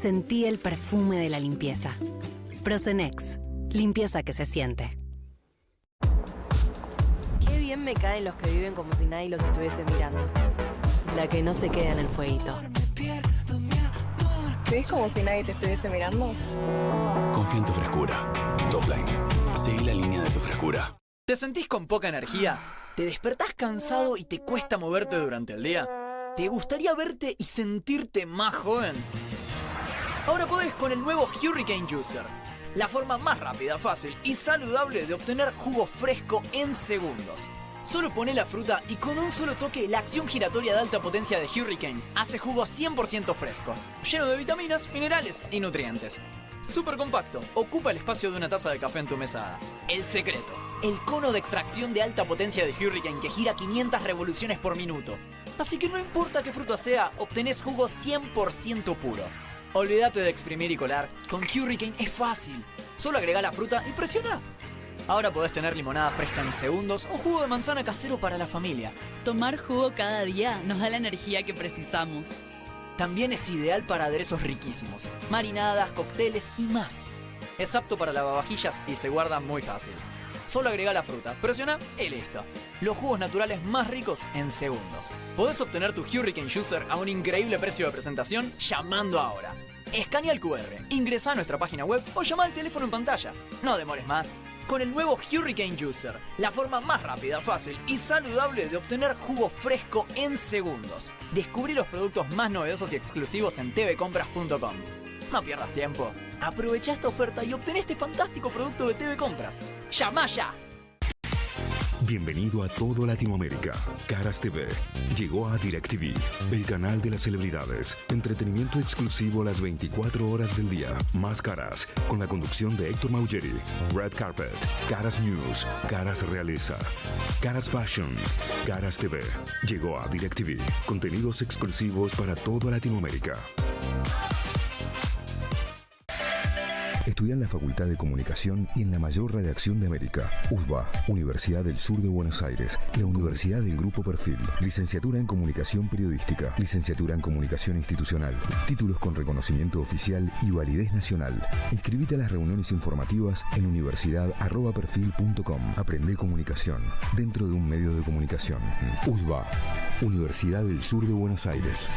Sentí el perfume de la limpieza. Prosenex, limpieza que se siente. Qué bien me caen los que viven como si nadie los estuviese mirando. La que no se queda en el fueguito. ¿Ves como si nadie te estuviese mirando? Confía en tu frescura. Topline. Seguí la línea de tu frescura. ¿Te sentís con poca energía? ¿Te despertás cansado y te cuesta moverte durante el día? ¿Te gustaría verte y sentirte más joven? Ahora podés con el nuevo Hurricane Juicer. La forma más rápida, fácil y saludable de obtener jugo fresco en segundos. Solo poné la fruta y con un solo toque la acción giratoria de alta potencia de Hurricane hace jugo 100% fresco, lleno de vitaminas, minerales y nutrientes. Súper compacto, ocupa el espacio de una taza de café en tu mesada. El secreto, el cono de extracción de alta potencia de Hurricane que gira 500 revoluciones por minuto. Así que no importa qué fruta sea, obtenés jugo 100% puro. Olvídate de exprimir y colar, con Hurricane es fácil. Solo agrega la fruta y presiona. Ahora podés tener limonada fresca en segundos o jugo de manzana casero para la familia. Tomar jugo cada día nos da la energía que precisamos. También es ideal para aderezos riquísimos, marinadas, cócteles y más. Es apto para lavavajillas y se guarda muy fácil. Solo agrega la fruta, presiona y listo. Los jugos naturales más ricos en segundos. Podés obtener tu Hurricane Juicer a un increíble precio de presentación llamando ahora. Escanea el QR, ingresa a nuestra página web o llama al teléfono en pantalla. No demores más. Con el nuevo Hurricane Juicer, la forma más rápida, fácil y saludable de obtener jugo fresco en segundos. Descubrí los productos más novedosos y exclusivos en tvcompras.com. No pierdas tiempo. Aprovecha esta oferta y obtén este fantástico producto de TV Compras. ¡Llama ya! Bienvenido a todo Latinoamérica. Caras TV llegó a DirecTV, el canal de las celebridades. Entretenimiento exclusivo las 24 horas del día. Más Caras, con la conducción de Héctor Maugeri. Red Carpet, Caras News, Caras Realeza, Caras Fashion, Caras TV. Llegó a DirecTV. Contenidos exclusivos para toda Latinoamérica. Estudia en la Facultad de Comunicación y en la mayor redacción de América. USBA, Universidad del Sur de Buenos Aires. La Universidad del Grupo Perfil. Licenciatura en Comunicación Periodística. Licenciatura en Comunicación Institucional. Títulos con reconocimiento oficial y validez nacional. Inscribite a las reuniones informativas en universidad@perfil.com. Aprende comunicación dentro de un medio de comunicación. USBA, Universidad del Sur de Buenos Aires.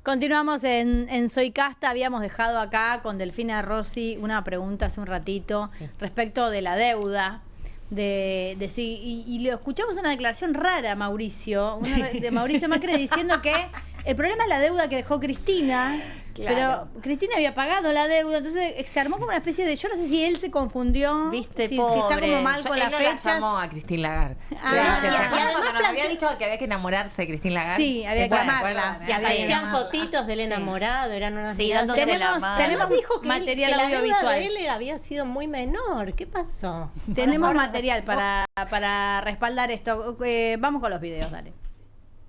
Continuamos en Soy Casta. Habíamos dejado acá con Delfina Rossi una pregunta hace un ratito respecto de la deuda. Y le escuchamos una declaración rara, Mauricio, de Mauricio Macri diciendo que el problema es la deuda que dejó Cristina. Claro. Pero Cristina había pagado la deuda, entonces se armó como una especie de... Yo no sé si él se confundió, ¿viste? Si está como mal con la fecha. La llamó a Cristina Lagarde. ¿Te acuerdas cuando nos había dicho que había que enamorarse de Cristina Lagarde? Sí, había que amarla. Y aparecían fotitos del enamorado, eran unas... Sí, tenemos dijo que material audiovisual. audiovisual. La deuda de él había sido muy menor. ¿Qué pasó? Tenemos material para respaldar esto. Vamos con los videos, dale.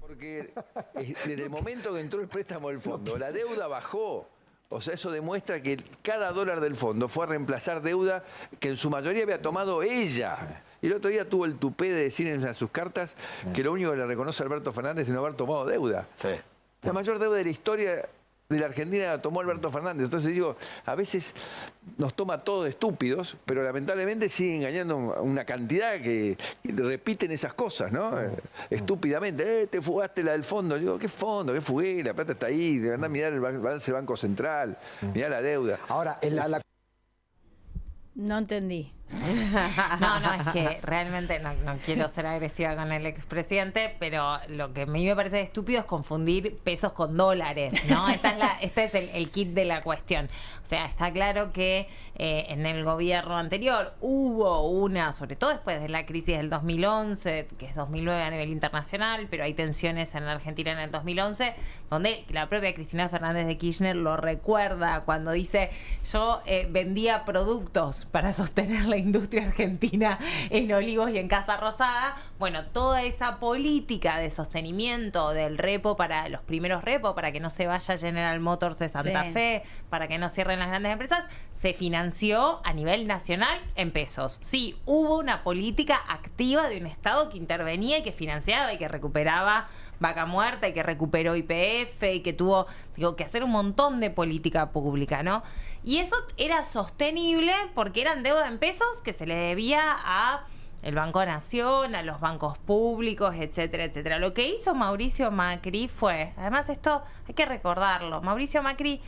Porque desde el momento que entró el préstamo del fondo, la deuda bajó. O sea, eso demuestra que cada dólar del fondo fue a reemplazar deuda que en su mayoría había tomado ella. Y el otro día tuvo el tupé de decir en sus cartas que lo único que le reconoce a Alberto Fernández es no haber tomado deuda. La mayor deuda de la historia de la Argentina la tomó Alberto Fernández. Entonces digo, a veces nos toma todo de estúpidos, pero lamentablemente sigue engañando una cantidad que repiten esas cosas, ¿no? Estúpidamente, te fugaste la del fondo. Digo, ¿qué fondo? ¿Qué fugué? La plata está ahí, de verdad mirar el balance del Banco Central, mirar la deuda. Ahora, No entendí. No, es que realmente no quiero ser agresiva con el expresidente, pero lo que a mí me parece estúpido es confundir pesos con dólares, ¿no? Este es el kit de la cuestión. O sea, está claro que en el gobierno anterior hubo sobre todo después de la crisis del 2011, que es 2009 a nivel internacional, pero hay tensiones en la Argentina en el 2011, donde la propia Cristina Fernández de Kirchner lo recuerda cuando dice, yo vendía productos para sostener la industria argentina en Olivos y en Casa Rosada. Bueno, toda esa política de sostenimiento del repo para los primeros repos, para que no se vaya General Motors de Santa Fe, para que no cierren las grandes empresas, se financió a nivel nacional en pesos. Sí, hubo una política activa de un Estado que intervenía y que financiaba y que recuperaba Vaca Muerta y que recuperó YPF y que tuvo que hacer un montón de política pública, ¿no? Y eso era sostenible porque eran deuda en pesos que se le debía a el Banco Nación, a los bancos públicos, etcétera, etcétera. Lo que hizo Mauricio Macri fue, además esto hay que recordarlo, Mauricio Macri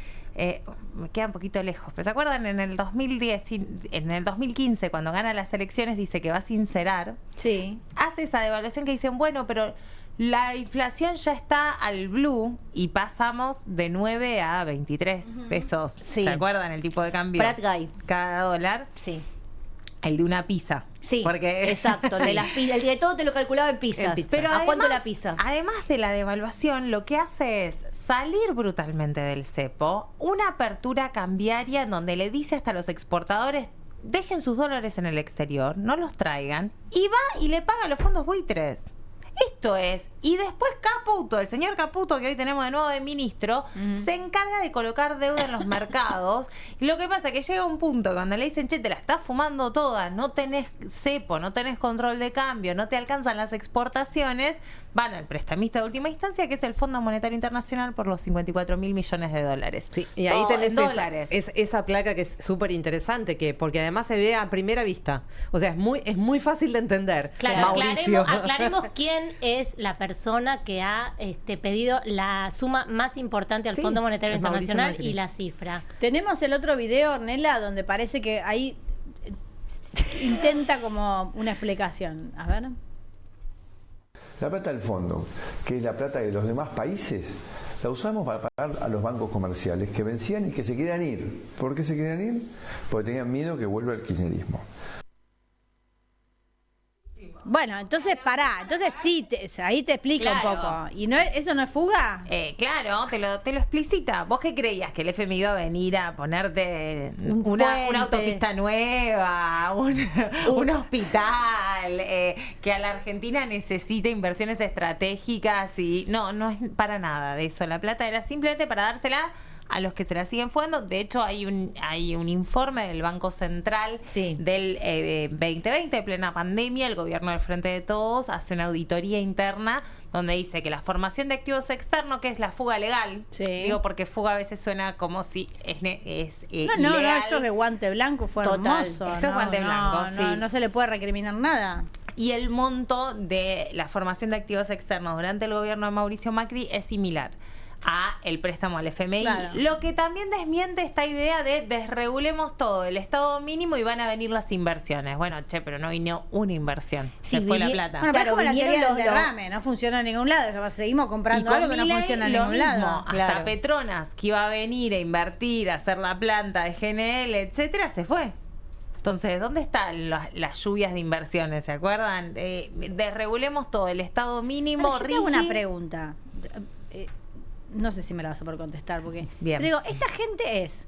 me queda un poquito lejos, pero ¿se acuerdan? En el 2015, cuando gana las elecciones, dice que va a sincerar. Sí. Hace esa devaluación que dicen, bueno, pero la inflación ya está al blue y pasamos de 9 a 23 pesos. Sí. ¿Se acuerdan el tipo de cambio? Pratt Guy. Cada dólar. Sí. El de una pizza. Sí, porque exacto. De las pizzas, el de todo te lo calculaba en pizzas. Pero ¿A cuánto la pizza? Además de la devaluación, lo que hace es salir brutalmente del cepo, una apertura cambiaria en donde le dice hasta a los exportadores, dejen sus dólares en el exterior, no los traigan, y va y le paga a los fondos buitres. Esto es, y después Caputo, el señor Caputo, que hoy tenemos de nuevo de ministro, se encarga de colocar deuda en los mercados. Y lo que pasa es que llega un punto cuando le dicen, che, te la estás fumando toda, no tenés cepo, no tenés control de cambio, no te alcanzan las exportaciones, van al prestamista de última instancia, que es el Fondo Monetario Internacional, por los 54.000 millones de dólares. Sí, y ahí tenés esa placa que es súper interesante, porque además se ve a primera vista. O sea, es muy fácil de entender. Claro, Mauricio. aclaremos quién es la persona que ha pedido la suma más importante al Fondo Monetario Internacional y la cifra. Tenemos el otro video, Ornella, donde parece que ahí intenta como una explicación. A ver. La plata del fondo, que es la plata de los demás países, la usamos para pagar a los bancos comerciales que vencían y que se querían ir. ¿Por qué se querían ir? Porque tenían miedo que vuelva el kirchnerismo. Bueno, entonces pará. Entonces sí, ahí te explica un poco. ¿Y no eso no es fuga? Claro, te lo explicita. ¿Vos qué creías? ¿Que el FMI iba a venir a ponerte una autopista nueva, un hospital, que a la Argentina necesita inversiones estratégicas? Y no es para nada de eso. La plata era simplemente para dársela a los que se la siguen fugando. De hecho, hay un informe del Banco Central del 2020, plena pandemia. El gobierno del Frente de Todos hace una auditoría interna donde dice que la formación de activos externos, que es la fuga legal, digo porque fuga a veces suena como si es ilegal. No, esto de guante blanco fue hermoso. Esto es guante blanco, sí. No se le puede recriminar nada. Y el monto de la formación de activos externos durante el gobierno de Mauricio Macri es similar a el préstamo al FMI, lo que también desmiente esta idea de desregulemos todo, el estado mínimo y van a venir las inversiones. Bueno, pero no vino una inversión, se fue la plata. Bueno, pero es como la teoría del derrame, no funciona en ningún lado, seguimos comprando algo que no funciona en ningún lado. Hasta Petronas, que iba a venir a invertir, a hacer la planta de GNL, etcétera, se fue. Entonces, ¿dónde están las lluvias de inversiones? ¿Se acuerdan? Desregulemos todo, el estado mínimo. Pero yo tengo una pregunta. No sé si me la vas a poder contestar, porque digo, esta gente es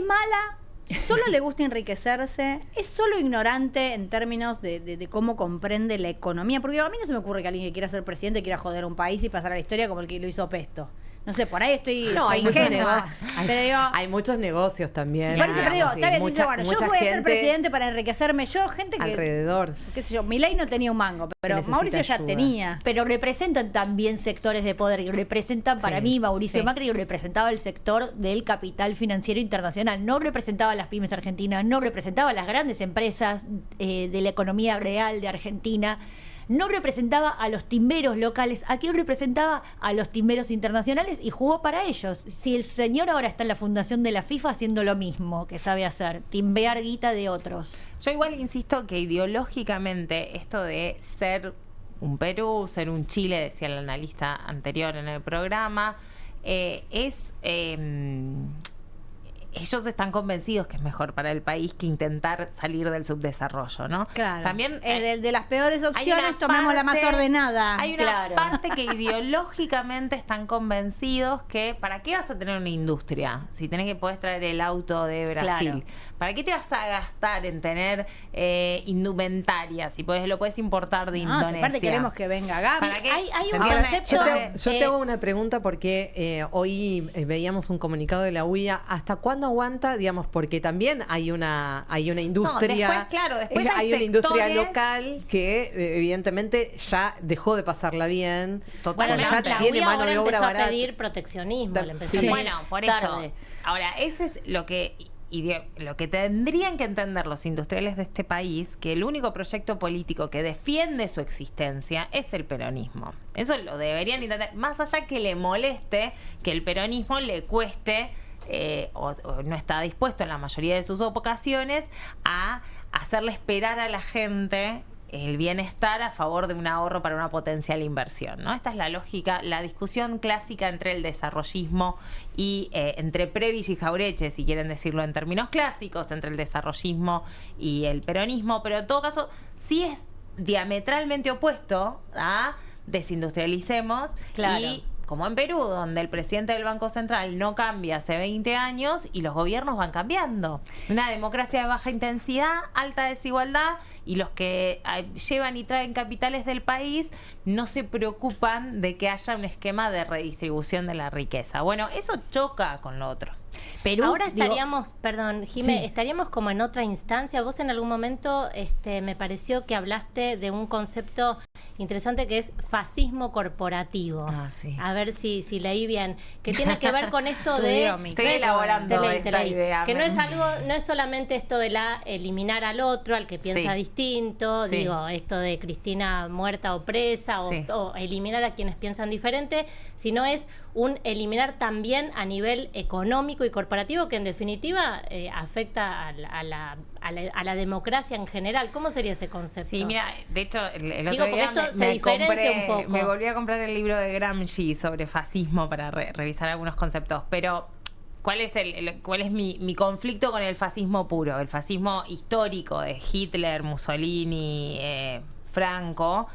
mala, solo le gusta enriquecerse, es solo ignorante en términos de cómo comprende la economía, porque a mí no se me ocurre que alguien que quiera ser presidente quiera joder a un país y pasar a la historia como el que lo hizo Pesto. No sé, por ahí estoy ingenua. Pero digo, hay muchos negocios también. Por eso te digo, está bien, dice, bueno, yo voy a ser presidente para enriquecerme. Gente que alrededor. Qué sé yo, Milei no tenía un mango, pero Mauricio ya tenía. Pero representan también sectores de poder. Representan, para mí, Mauricio Macri representaba el sector del capital financiero internacional. No representaba a las pymes argentinas, no representaba a las grandes empresas de la economía real de Argentina. No representaba a los timberos locales, aquí representaba a los timberos internacionales y jugó para ellos. Si el señor ahora está en la fundación de la FIFA haciendo lo mismo que sabe hacer, timbear guita de otros. Yo igual insisto que ideológicamente esto de ser un Perú, ser un Chile, decía el analista anterior en el programa, ellos están convencidos que es mejor para el país que intentar salir del subdesarrollo, ¿no? Claro. También de las peores opciones tomemos la más ordenada. Hay una parte que ideológicamente están convencidos que ¿para qué vas a tener una industria si podés traer el auto de Brasil? Claro. ¿Para qué te vas a gastar en tener indumentaria si lo puedes importar de Indonesia? Aparte queremos que venga Gaby. Hay un concepto. Yo te hago una pregunta porque hoy veíamos un comunicado de la UIA. ¿Hasta cuándo aguanta? Digamos, porque también hay una industria. Después hay una industria local que evidentemente ya dejó de pasarla bien. Bueno, ya tiene mano de obra barata. A pedir proteccionismo. Bueno, por eso. Ahora, ese es lo que tendrían que entender los industriales de este país, que el único proyecto político que defiende su existencia es el peronismo. Eso lo deberían entender, más allá que le moleste que el peronismo le cueste o no está dispuesto en la mayoría de sus ocasiones a hacerle esperar a la gente el bienestar a favor de un ahorro para una potencial inversión, ¿no? Esta es la lógica, la discusión clásica entre el desarrollismo y entre Prebisch y Jauretche, si quieren decirlo en términos clásicos, entre el desarrollismo y el peronismo, pero en todo caso sí es diametralmente opuesto a desindustrialicemos y como en Perú, donde el presidente del Banco Central no cambia hace 20 años y los gobiernos van cambiando. Una democracia de baja intensidad, alta desigualdad, y los que llevan y traen capitales del país no se preocupan de que haya un esquema de redistribución de la riqueza. Bueno, eso choca con lo otro. Perú, ahora estaríamos, perdón, Jimé, estaríamos como en otra instancia. Vos en algún momento me pareció que hablaste de un concepto interesante que es fascismo corporativo. A ver si leí bien, que tiene que ver con esto de estoy elaborando esta idea. Que no es solamente esto de eliminar al otro, al que piensa distinto, digo, esto de Cristina muerta o presa o eliminar a quienes piensan diferente, sino es un eliminar también a nivel económico y corporativo, que en definitiva afecta a la democracia en general. ¿Cómo sería ese concepto? Sí, mira, de hecho, el otro día me volví a comprar el libro de Gramsci sobre fascismo para revisar algunos conceptos, pero ¿cuál es mi conflicto con el fascismo puro? El fascismo histórico de Hitler, Mussolini, Franco,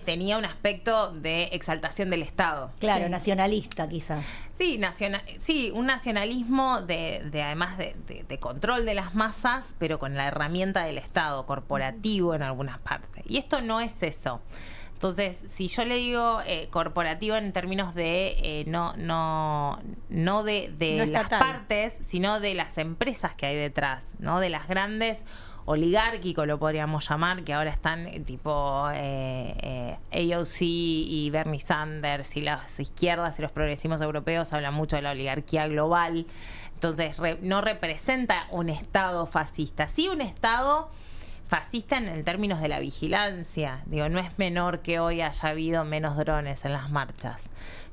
tenía un aspecto de exaltación del Estado. Claro, nacionalista quizás. Sí, un nacionalismo de además de control de las masas, pero con la herramienta del Estado, corporativo en algunas partes. Y esto no es eso. Entonces, si yo le digo corporativo en términos de no de las partes, sino de las empresas que hay detrás, ¿no? De las grandes oligárquico lo podríamos llamar, que ahora están tipo AOC y Bernie Sanders y las izquierdas y los progresismos europeos hablan mucho de la oligarquía global. Entonces no representa un Estado fascista, sí un Estado fascista en términos de la vigilancia. Digo, no es menor que hoy haya habido menos drones en las marchas.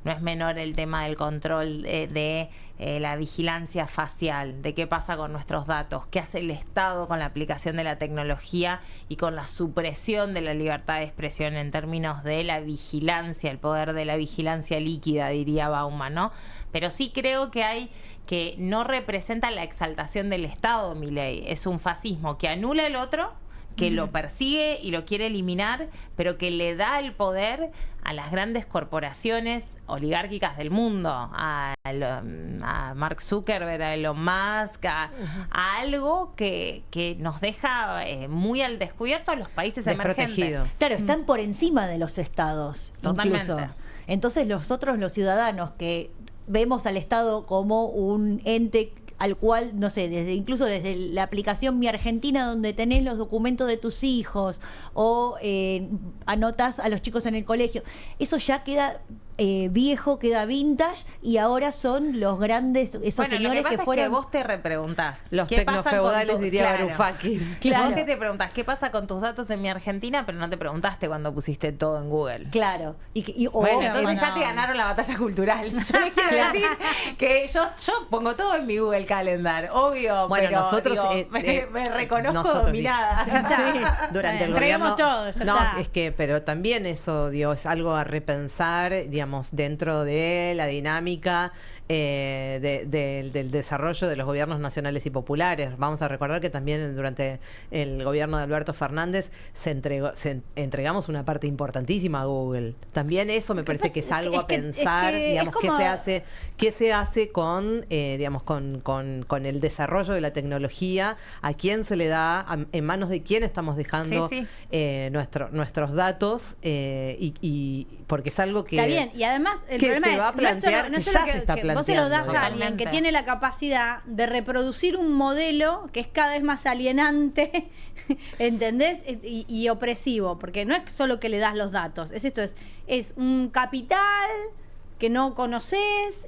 No es menor el tema del control de la vigilancia facial, de qué pasa con nuestros datos, qué hace el Estado con la aplicación de la tecnología y con la supresión de la libertad de expresión en términos de la vigilancia, el poder de la vigilancia líquida, diría Bauman, ¿no? Pero sí creo que no representa la exaltación del Estado, Milei. Es un fascismo que anula el otro, que lo persigue y lo quiere eliminar, pero que le da el poder a las grandes corporaciones oligárquicas del mundo, a Mark Zuckerberg, a Elon Musk, a algo que nos deja muy al descubierto a los países emergentes. Claro, están por encima de los estados. Totalmente. Incluso. Entonces los ciudadanos que vemos al Estado como un ente al cual, no sé, incluso desde la aplicación Mi Argentina, donde tenés los documentos de tus hijos o anotás a los chicos en el colegio, eso ya queda viejo, queda vintage, y ahora son los grandes, esos señores lo que fueron... Es que vos te repreguntás. Los tecnofeudales, diría Varoufakis. Claro. Vos que te preguntás, ¿qué pasa con tus datos en Mi Argentina? Pero no te preguntaste cuando pusiste todo en Google. Claro. Entonces ya te ganaron la batalla cultural. Yo les quiero decir que yo pongo todo en mi Google Calendar, obvio. Bueno, pero, nosotros me reconozco dominada. Durante el entregamos gobierno. todo, No, es que, pero también eso, es algo a repensar, digamos, dentro de la dinámica del desarrollo de los gobiernos nacionales y populares. Vamos a recordar que también durante el gobierno de Alberto Fernández entregamos una parte importantísima a Google. También eso me parece que es algo a pensar, digamos, qué se hace con, digamos, con el desarrollo de la tecnología, a quién se le da, en manos de quién estamos dejando nuestros datos, y porque es algo que está bien, y además el problema se va a plantear, no es solo que vos se lo das a Totalmente. alguien que tiene la capacidad de reproducir un modelo que es cada vez más alienante, ¿entendés? Y opresivo, porque no es solo que le das los datos, es un capital que no conoces,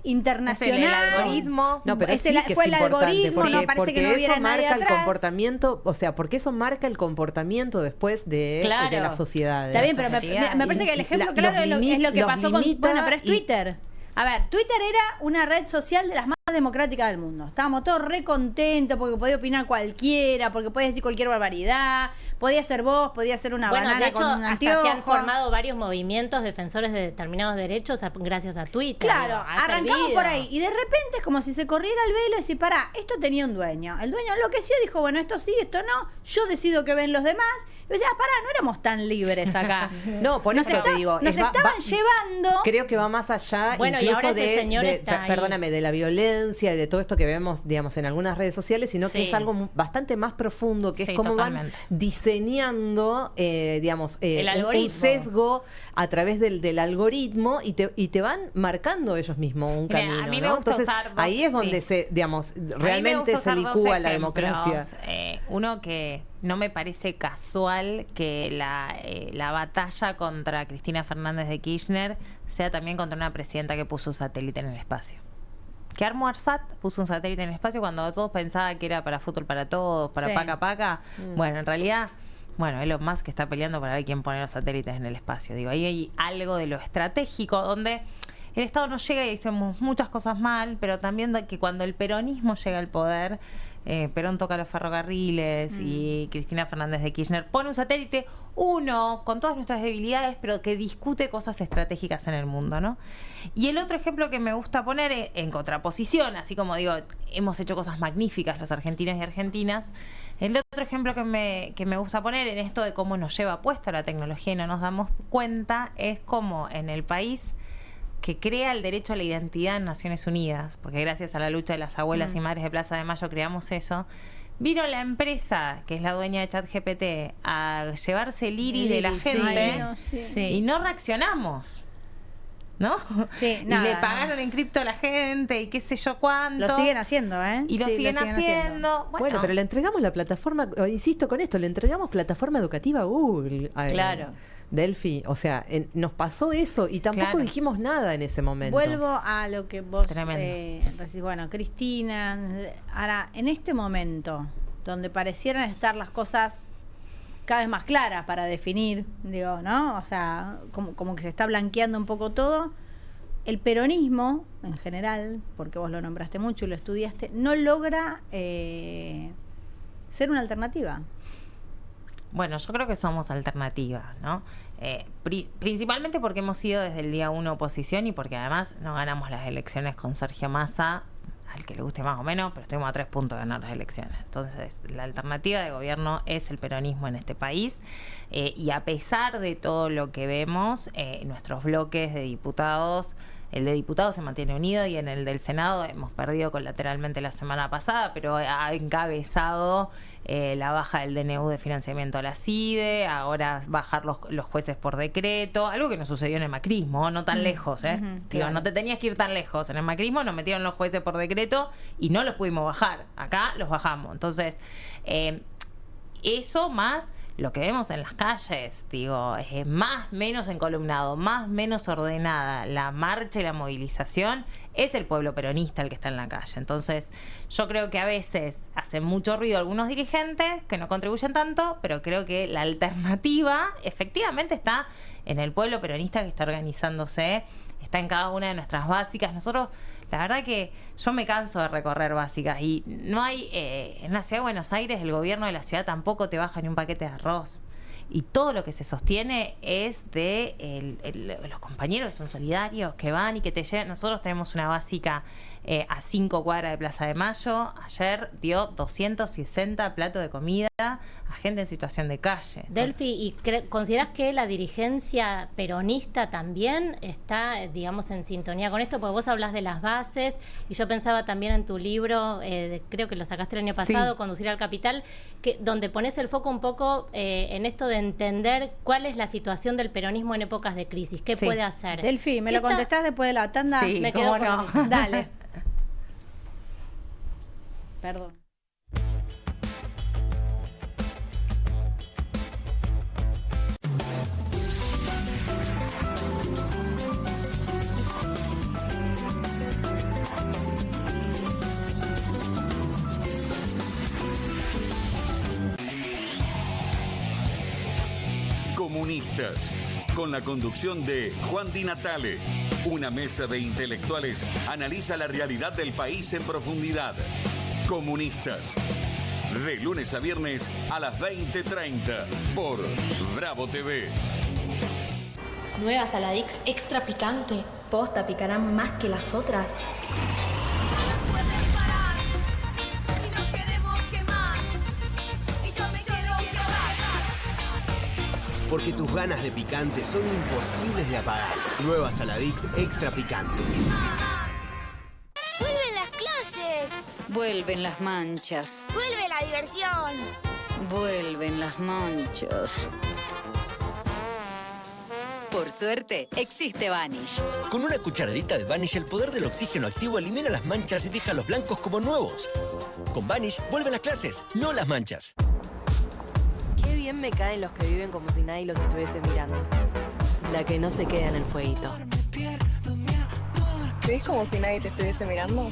internacional. Es el algoritmo. No, pero sí que fue es el importante, algoritmo, porque, no parece que no hubiera eso nadie marca el atrás. comportamiento, o sea, porque eso marca el comportamiento después de la sociedad. Está bien, pero me parece que el ejemplo claro es lo que pasó con... Bueno, pero es Twitter. A ver, Twitter era una red social de las más democráticas del mundo. Estábamos todos re contentos porque podía opinar cualquiera, porque podía decir cualquier barbaridad, podía ser vos, podía ser una banana de hecho, con un anteojo. se han formado varios movimientos defensores de determinados derechos gracias a Twitter. Claro, arrancamos por ahí y de repente es como si se corriera el velo y decir, pará, esto tenía un dueño. El dueño enloqueció y dijo, bueno, esto sí, esto no, yo decido que ven los demás. Y decía, pará, no éramos tan libres acá. No, por eso te digo. Nos estaban llevando. Creo que va más allá, bueno, incluso y ahora ese señor está perdóname, de la violencia y de todo esto que vemos, digamos, en algunas redes sociales, sino que es algo bastante más profundo, que es cómo van diseñando, digamos, un sesgo a través del algoritmo y te van marcando ellos mismos un camino, a mí ¿no? Entonces, ahí es donde digamos, realmente se licúa la democracia. Uno que no me parece casual que la batalla contra Cristina Fernández de Kirchner sea también contra una presidenta que puso un satélite en el espacio. Que armó ARSAT, puso un satélite en el espacio cuando todos pensaban que era para fútbol para todos, para paca paca. Bueno, en realidad, Elon Musk está peleando para ver quién pone los satélites en el espacio. Digo, ahí hay algo de lo estratégico donde el Estado no llega y hacemos muchas cosas mal, pero también que cuando el peronismo llega al poder, Perón toca los ferrocarriles y Cristina Fernández de Kirchner pone un satélite, uno, con todas nuestras debilidades, pero que discute cosas estratégicas en el mundo, ¿no? Y el otro ejemplo que me gusta poner en contraposición, así como digo, hemos hecho cosas magníficas los argentinos y argentinas, el otro ejemplo que me gusta poner en esto de cómo nos lleva puesta la tecnología y no nos damos cuenta es como en el país que crea el derecho a la identidad en Naciones Unidas, porque gracias a la lucha de las abuelas y madres de Plaza de Mayo creamos eso, vino la empresa, que es la dueña de ChatGPT, a llevarse el iris de la gente y no reaccionamos. ¿No? Sí, y nada, le pagaron en cripto a la gente y qué sé yo cuánto. Lo siguen haciendo, ¿eh? Y lo siguen haciendo. Bueno, pero le entregamos la plataforma, insisto con esto, le entregamos plataforma educativa a Google. Claro. Delphi, o sea, nos pasó eso y tampoco dijimos nada en ese momento. Vuelvo a lo que vos decís, bueno, Cristina, ahora, en este momento, donde parecieran estar las cosas cada vez más claras para definir, digo, ¿no? O sea, como que se está blanqueando un poco todo, el peronismo, en general, porque vos lo nombraste mucho y lo estudiaste, no logra ser una alternativa. Bueno, yo creo que somos alternativa, ¿no? Principalmente porque hemos sido desde el día 1 oposición y porque además no ganamos las elecciones con Sergio Massa, al que le guste más o menos, pero estuvimos a 3 puntos de ganar las elecciones. Entonces, la alternativa de gobierno es el peronismo en este país y a pesar de todo lo que vemos, nuestros bloques de diputados, el de diputados se mantiene unido y en el del Senado hemos perdido colateralmente la semana pasada, pero ha encabezado la baja del DNU de financiamiento a la CIDE, ahora bajar los jueces por decreto, algo que no sucedió en el macrismo, no tan lejos, Digo, no te tenías que ir tan lejos. En el macrismo nos metieron los jueces por decreto y no los pudimos bajar. Acá los bajamos. Entonces, eso más lo que vemos en las calles, digo, es menos encolumnado, menos ordenada la marcha y la movilización, es el pueblo peronista el que está en la calle. Entonces, yo creo que a veces hacen mucho ruido algunos dirigentes que no contribuyen tanto, pero creo que la alternativa efectivamente está en el pueblo peronista que está organizándose, está en cada una de nuestras básicas. Nosotros, la verdad que yo me canso de recorrer básicas y no hay, en la ciudad de Buenos Aires el gobierno de la ciudad tampoco te baja ni un paquete de arroz. Y todo lo que se sostiene es de los compañeros que son solidarios, que van y que te llevan. Nosotros tenemos una básica a 5 cuadras de Plaza de Mayo. Ayer dio 260 platos de comida a gente en situación de calle. Delphi, ¿y considerás que la dirigencia peronista también está, digamos, en sintonía con esto? Porque vos hablás de las bases y yo pensaba también en tu libro, creo que lo sacaste el año pasado, Conducir al Capital, donde pones el foco un poco en esto de entender cuál es la situación del peronismo en épocas de crisis, qué puede hacer. Delphi, ¿me lo contestás después de la tanda? Sí, me quedo no. Dale. Perdón. Comunistas, con la conducción de Juan Di Natale. Una mesa de intelectuales analiza la realidad del país en profundidad. Comunistas, de lunes a viernes a las 20:30 por Bravo TV. Nueva Saladix extra picante. ¿Posta picarán más que las otras? Porque tus ganas de picante son imposibles de apagar. Nueva Saladix extra picante. ¡Vuelven las clases! Vuelven las manchas. ¡Vuelve la diversión! Vuelven las manchas. Por suerte, existe Vanish. Con una cucharadita de Vanish, el poder del oxígeno activo elimina las manchas y deja los blancos como nuevos. Con Vanish, vuelven las clases, no las manchas. Qué bien me caen los que viven como si nadie los estuviese mirando. La que no se queda en el fueguito. ¿Ves como si nadie te estuviese mirando?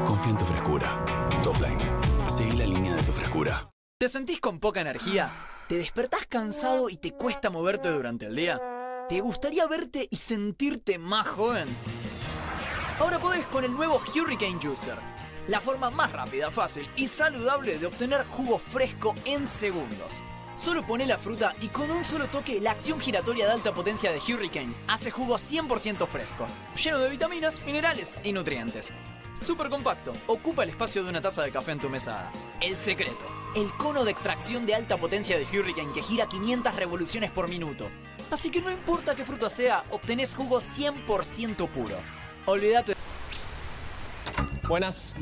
Confía en tu frescura. Topline. Seguí la línea de tu frescura. ¿Te sentís con poca energía? ¿Te despertás cansado y te cuesta moverte durante el día? ¿Te gustaría verte y sentirte más joven? Ahora podés con el nuevo Hurricane Juicer. La forma más rápida, fácil y saludable de obtener jugo fresco en segundos. Solo poné la fruta y con un solo toque la acción giratoria de alta potencia de Hurricane hace jugo 100% fresco, lleno de vitaminas, minerales y nutrientes. Súper compacto, ocupa el espacio de una taza de café en tu mesada. El secreto, el cono de extracción de alta potencia de Hurricane que gira 500 revoluciones por minuto. Así que no importa qué fruta sea, obtenés jugo 100% puro. Olvídate. Buenas.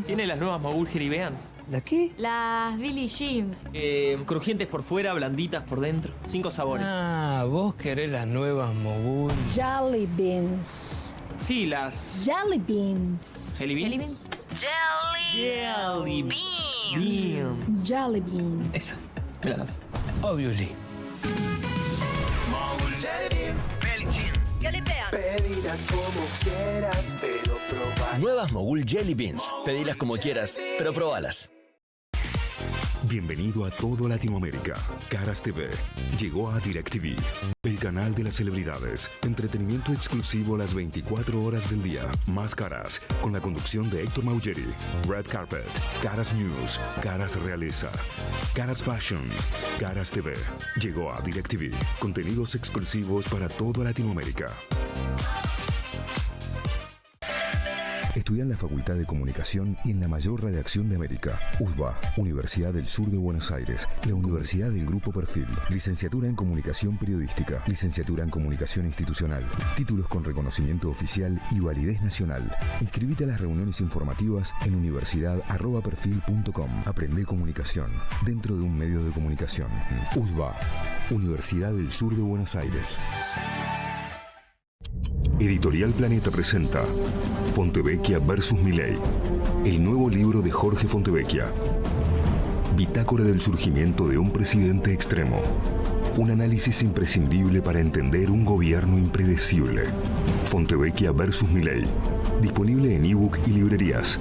¿Tiene las nuevas Mogul Jelly Beans? ¿La qué? Las Billie Jeans. Crujientes por fuera, blanditas por dentro. 5 sabores. Ah, vos querés las nuevas Mogul. Jelly Beans. Sí, las... Jelly Beans. ¿Jelly Beans? Jelly Beans. Jelly Beans. Esas. Me las das. Obviously. Pedirás como quieras, pero probar. Nuevas Mogul Jelly Beans. Pedirlas como quieras, pero probalas. Bienvenido a todo Latinoamérica. Caras TV llegó a DirecTV, el canal de las celebridades. Entretenimiento exclusivo las 24 horas del día. Más Caras, con la conducción de Héctor Maugeri. Red Carpet, Caras News, Caras Realeza, Caras Fashion, Caras TV. Llegó a DirecTV. Contenidos exclusivos para toda Latinoamérica. Estudia en la Facultad de Comunicación y en la mayor redacción de América. USBA, Universidad del Sur de Buenos Aires. La Universidad del Grupo Perfil. Licenciatura en Comunicación Periodística. Licenciatura en Comunicación Institucional. Títulos con reconocimiento oficial y validez nacional. Inscribite a las reuniones informativas en universidad@perfil.com. Aprende comunicación dentro de un medio de comunicación. USBA, Universidad del Sur de Buenos Aires. Editorial Planeta presenta Fontevecchia vs. Milei, el nuevo libro de Jorge Fontevecchia. Bitácora del surgimiento de un presidente extremo. Un análisis imprescindible para entender un gobierno impredecible. Fontevecchia vs. Milei. Disponible en ebook y librerías.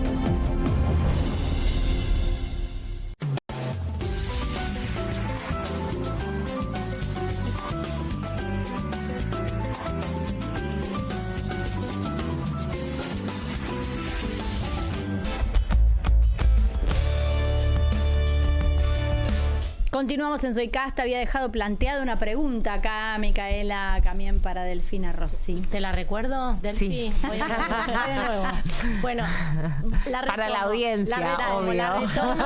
Continuamos en Soy Casta. Había dejado planteada una pregunta acá, Micaela, también para Delfina Rossi. ¿Te la recuerdo, Delfi? Sí. Voy a de nuevo. Bueno, la retomo, para la audiencia, obvio. La retomo.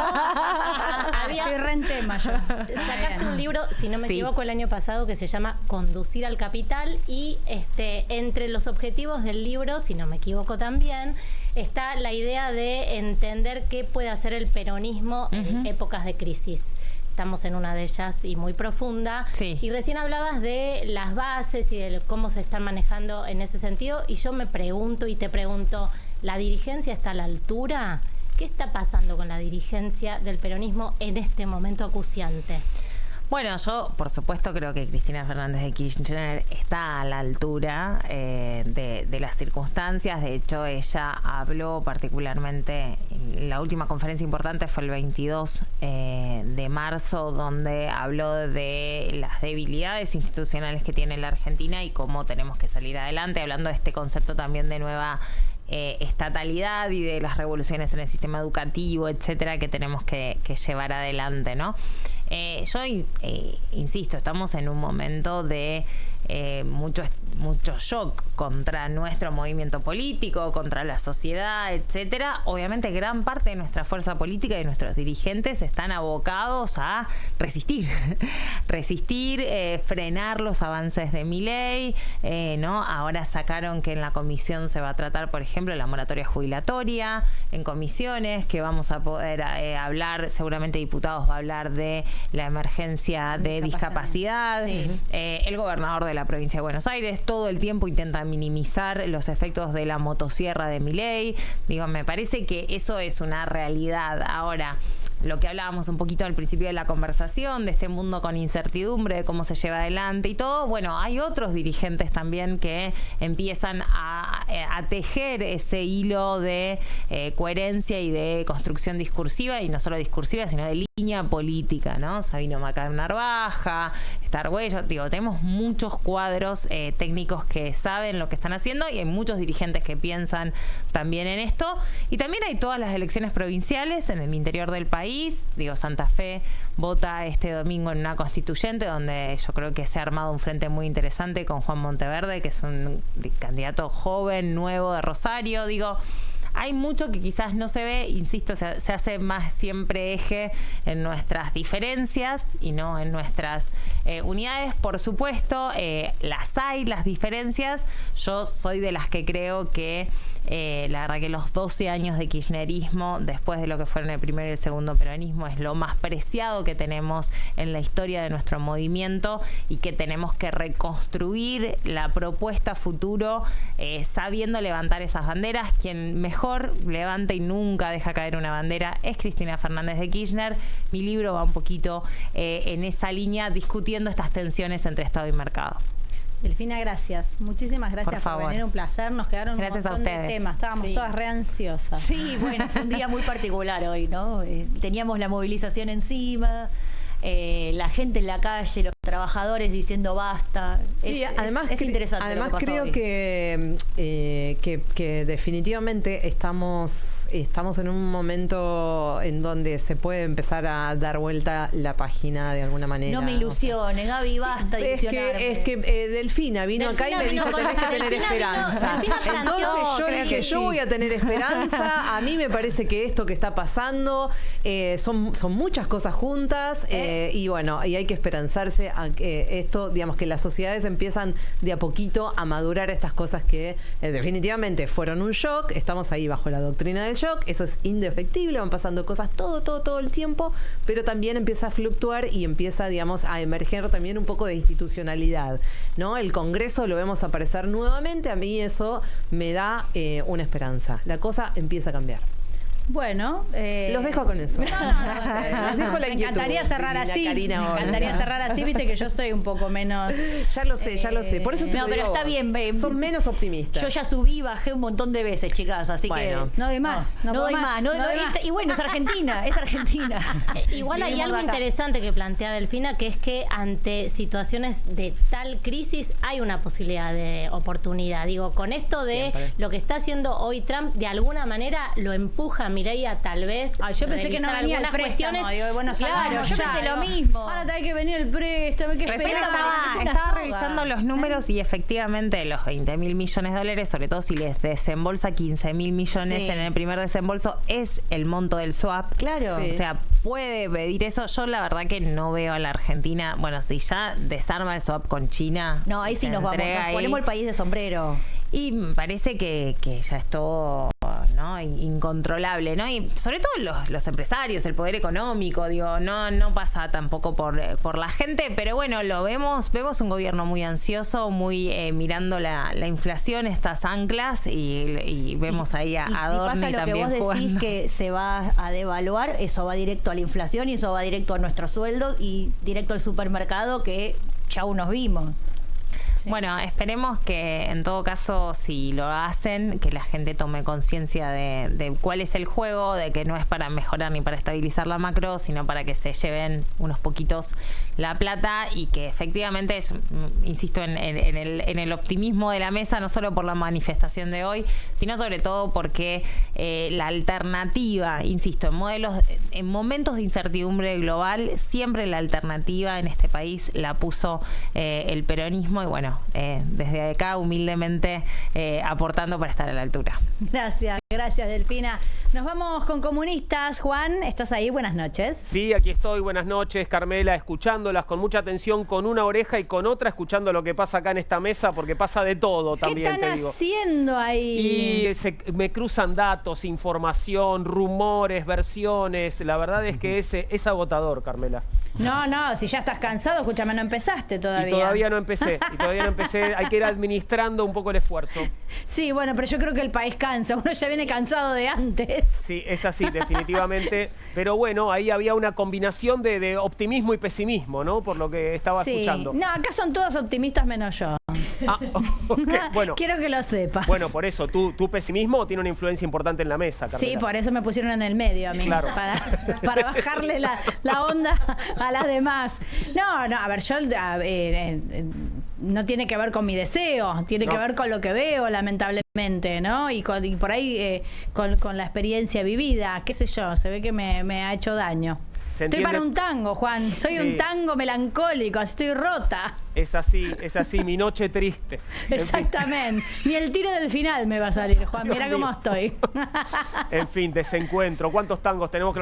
Estoy re en tema yo. Sacaste un libro, si no me equivoco, el año pasado, que se llama Conducir al Capital, y entre los objetivos del libro, si no me equivoco también, está la idea de entender qué puede hacer el peronismo en épocas de crisis. Estamos en una de ellas y muy profunda. Sí. Y recién hablabas de las bases y de cómo se están manejando en ese sentido. Y yo me pregunto y te pregunto, ¿la dirigencia está a la altura? ¿Qué está pasando con la dirigencia del peronismo en este momento acuciante? Bueno, yo por supuesto creo que Cristina Fernández de Kirchner está a la altura de las circunstancias. De hecho, ella habló particularmente, la última conferencia importante fue el 22 de marzo, donde habló de las debilidades institucionales que tiene la Argentina y cómo tenemos que salir adelante, hablando de este concepto también de nueva estatalidad y de las revoluciones en el sistema educativo, etcétera, que tenemos que llevar adelante, ¿no? Yo insisto, estamos en un momento de mucho shock contra nuestro movimiento político, contra la sociedad, etcétera. Obviamente gran parte de nuestra fuerza política y de nuestros dirigentes están abocados a resistir, frenar los avances de Milei, ¿no? Ahora sacaron que en la comisión se va a tratar, por ejemplo, la moratoria jubilatoria en comisiones, que vamos a poder hablar, seguramente diputados va a hablar de la emergencia de discapacidad. Sí. El gobernador de la provincia de Buenos Aires todo el tiempo intenta minimizar los efectos de la motosierra de Milei. Digo, me parece que eso es una realidad. Ahora, lo que hablábamos un poquito al principio de la conversación, de este mundo con incertidumbre, de cómo se lleva adelante y todo, bueno, hay otros dirigentes también que empiezan a tejer ese hilo de coherencia y de construcción discursiva, y no solo discursiva, sino de línea política, ¿no? Sabino Macar Narvaja, Argüello, digo, tenemos muchos cuadros técnicos que saben lo que están haciendo, y hay muchos dirigentes que piensan también en esto, y también hay todas las elecciones provinciales en el interior del país. Digo, Santa Fe vota este domingo en una constituyente donde yo creo que se ha armado un frente muy interesante con Juan Monteverde, que es un candidato joven, nuevo de Rosario. Digo, hay mucho que quizás no se ve, insisto, se hace más siempre eje en nuestras diferencias y no en nuestras unidades. Por supuesto, las diferencias. Yo soy de las que creo que la verdad que los 12 años de kirchnerismo, después de lo que fueron el primero y el segundo peronismo, es lo más preciado que tenemos en la historia de nuestro movimiento, y que tenemos que reconstruir la propuesta futuro sabiendo levantar esas banderas. Quien mejor levanta y nunca deja caer una bandera es Cristina Fernández de Kirchner. Mi libro va un poquito en esa línea, discutiendo estas tensiones entre Estado y mercado. Delfina, gracias. Muchísimas gracias por venir, un placer. Nos quedaron un montón de temas. Estábamos todas re ansiosas. Sí, bueno, fue un día muy particular hoy, ¿no? Teníamos la movilización encima, la gente en la calle, los trabajadores diciendo basta. Sí, además es interesante. Además lo que creo que definitivamente estamos en un momento en donde se puede empezar a dar vuelta la página de alguna manera. No me ilusiones, Gaby, basta de ilusionarme. Es que Delfina vino acá y me dijo, tenés que tener esperanza. Entonces yo dije, yo voy a tener esperanza. A mí me parece que esto que está pasando son muchas cosas juntas, y bueno, y hay que esperanzarse a que esto, digamos, que las sociedades empiezan de a poquito a madurar estas cosas que definitivamente fueron un shock. Estamos ahí bajo la doctrina del shock, eso es indefectible, van pasando cosas todo el tiempo, pero también empieza a fluctuar y empieza, digamos, a emerger también un poco de institucionalidad, ¿no? El Congreso lo vemos aparecer nuevamente, a mí eso me da una esperanza. La cosa empieza a cambiar. Bueno, los dejo con eso. No, los dejo la inquietud. Me encantaría cerrar así. Me encantaría cerrar así, viste que yo soy un poco menos. Ya lo sé. Por eso te no, pero está bien, son menos optimistas. Yo ya subí, bajé un montón de veces, chicas, así bueno, que no doy más. No doy más. Y bueno, es Argentina, es Argentina. Igual hay algo interesante que plantea Delfina, que es que ante situaciones de tal crisis hay una posibilidad de oportunidad. Digo, con esto de lo que está haciendo hoy Trump, de alguna manera lo empuja Mireia tal vez. Yo pensé que no venía el préstamo. Bueno, claro, yo pensé lo mismo. Ahora hay que venir el préstamo, hay que esperar. Estaba revisando los números y efectivamente los 20.000 millones de dólares, sobre todo si les desembolsa 15.000 millones en el primer desembolso, es el monto del swap. Claro. O sea, puede pedir eso. Yo la verdad que no veo a la Argentina, bueno, si ya desarma el swap con China. No, ahí sí nos vamos, nos ponemos el país de sombrero. Y me parece que ya es todo, ¿no?, incontrolable, ¿no? Y sobre todo los empresarios, el poder económico, digo, no pasa tampoco por la gente, pero bueno, lo vemos un gobierno muy ansioso, muy mirando la inflación, estas anclas, y vemos ahí a Adorni también jugando. Si pasa lo que vos decís que se va a devaluar, eso va directo a la inflación y eso va directo a nuestros sueldos y directo al supermercado, que ya nos vimos. Bueno, esperemos que en todo caso, si lo hacen, que la gente tome conciencia de cuál es el juego, de que no es para mejorar ni para estabilizar la macro, sino para que se lleven unos poquitos la plata, y que efectivamente, insisto en el optimismo de la mesa, no solo por la manifestación de hoy, sino sobre todo porque la alternativa, insisto, en momentos de incertidumbre global, siempre la alternativa en este país la puso el peronismo, y bueno, desde acá humildemente aportando para estar a la altura. Gracias Delfina. Nos vamos con Comunistas. Juan, ¿estás ahí? Buenas noches. Sí, aquí estoy. Buenas noches, Carmela, escuchándolas con mucha atención, con una oreja y con otra escuchando lo que pasa acá en esta mesa, porque pasa de todo también, te digo. ¿Qué están haciendo ahí? Y me cruzan datos, información, rumores, versiones. La verdad es que es agotador, Carmela. No, si ya estás cansado, escúchame, no empezaste todavía. Y todavía no empecé, hay que ir administrando un poco el esfuerzo. Sí, bueno, pero yo creo que el país cansa, uno ya viene cansado de antes. Sí, es así, definitivamente. Pero bueno, ahí había una combinación de optimismo y pesimismo, ¿no? Por lo que estaba escuchando. No, acá son todos optimistas menos yo. Okay. Bueno, quiero que lo sepas. Bueno, por eso, tu pesimismo tiene una influencia importante en la mesa, Carmela. Sí, por eso me pusieron en el medio a mí, claro. para bajarle la onda a las demás. No, a ver, yo no tiene que ver con mi deseo, tiene que ver con lo que veo, lamentablemente, ¿no? Y por ahí con la experiencia vivida, qué sé yo, se ve que me ha hecho daño. Estoy para un tango, Juan. Soy un tango melancólico, estoy rota. Es así, mi noche triste. Exactamente. Ni el tiro del final me va a salir, Juan. Mirá cómo estoy. En fin, desencuentro. ¿Cuántos tangos tenemos que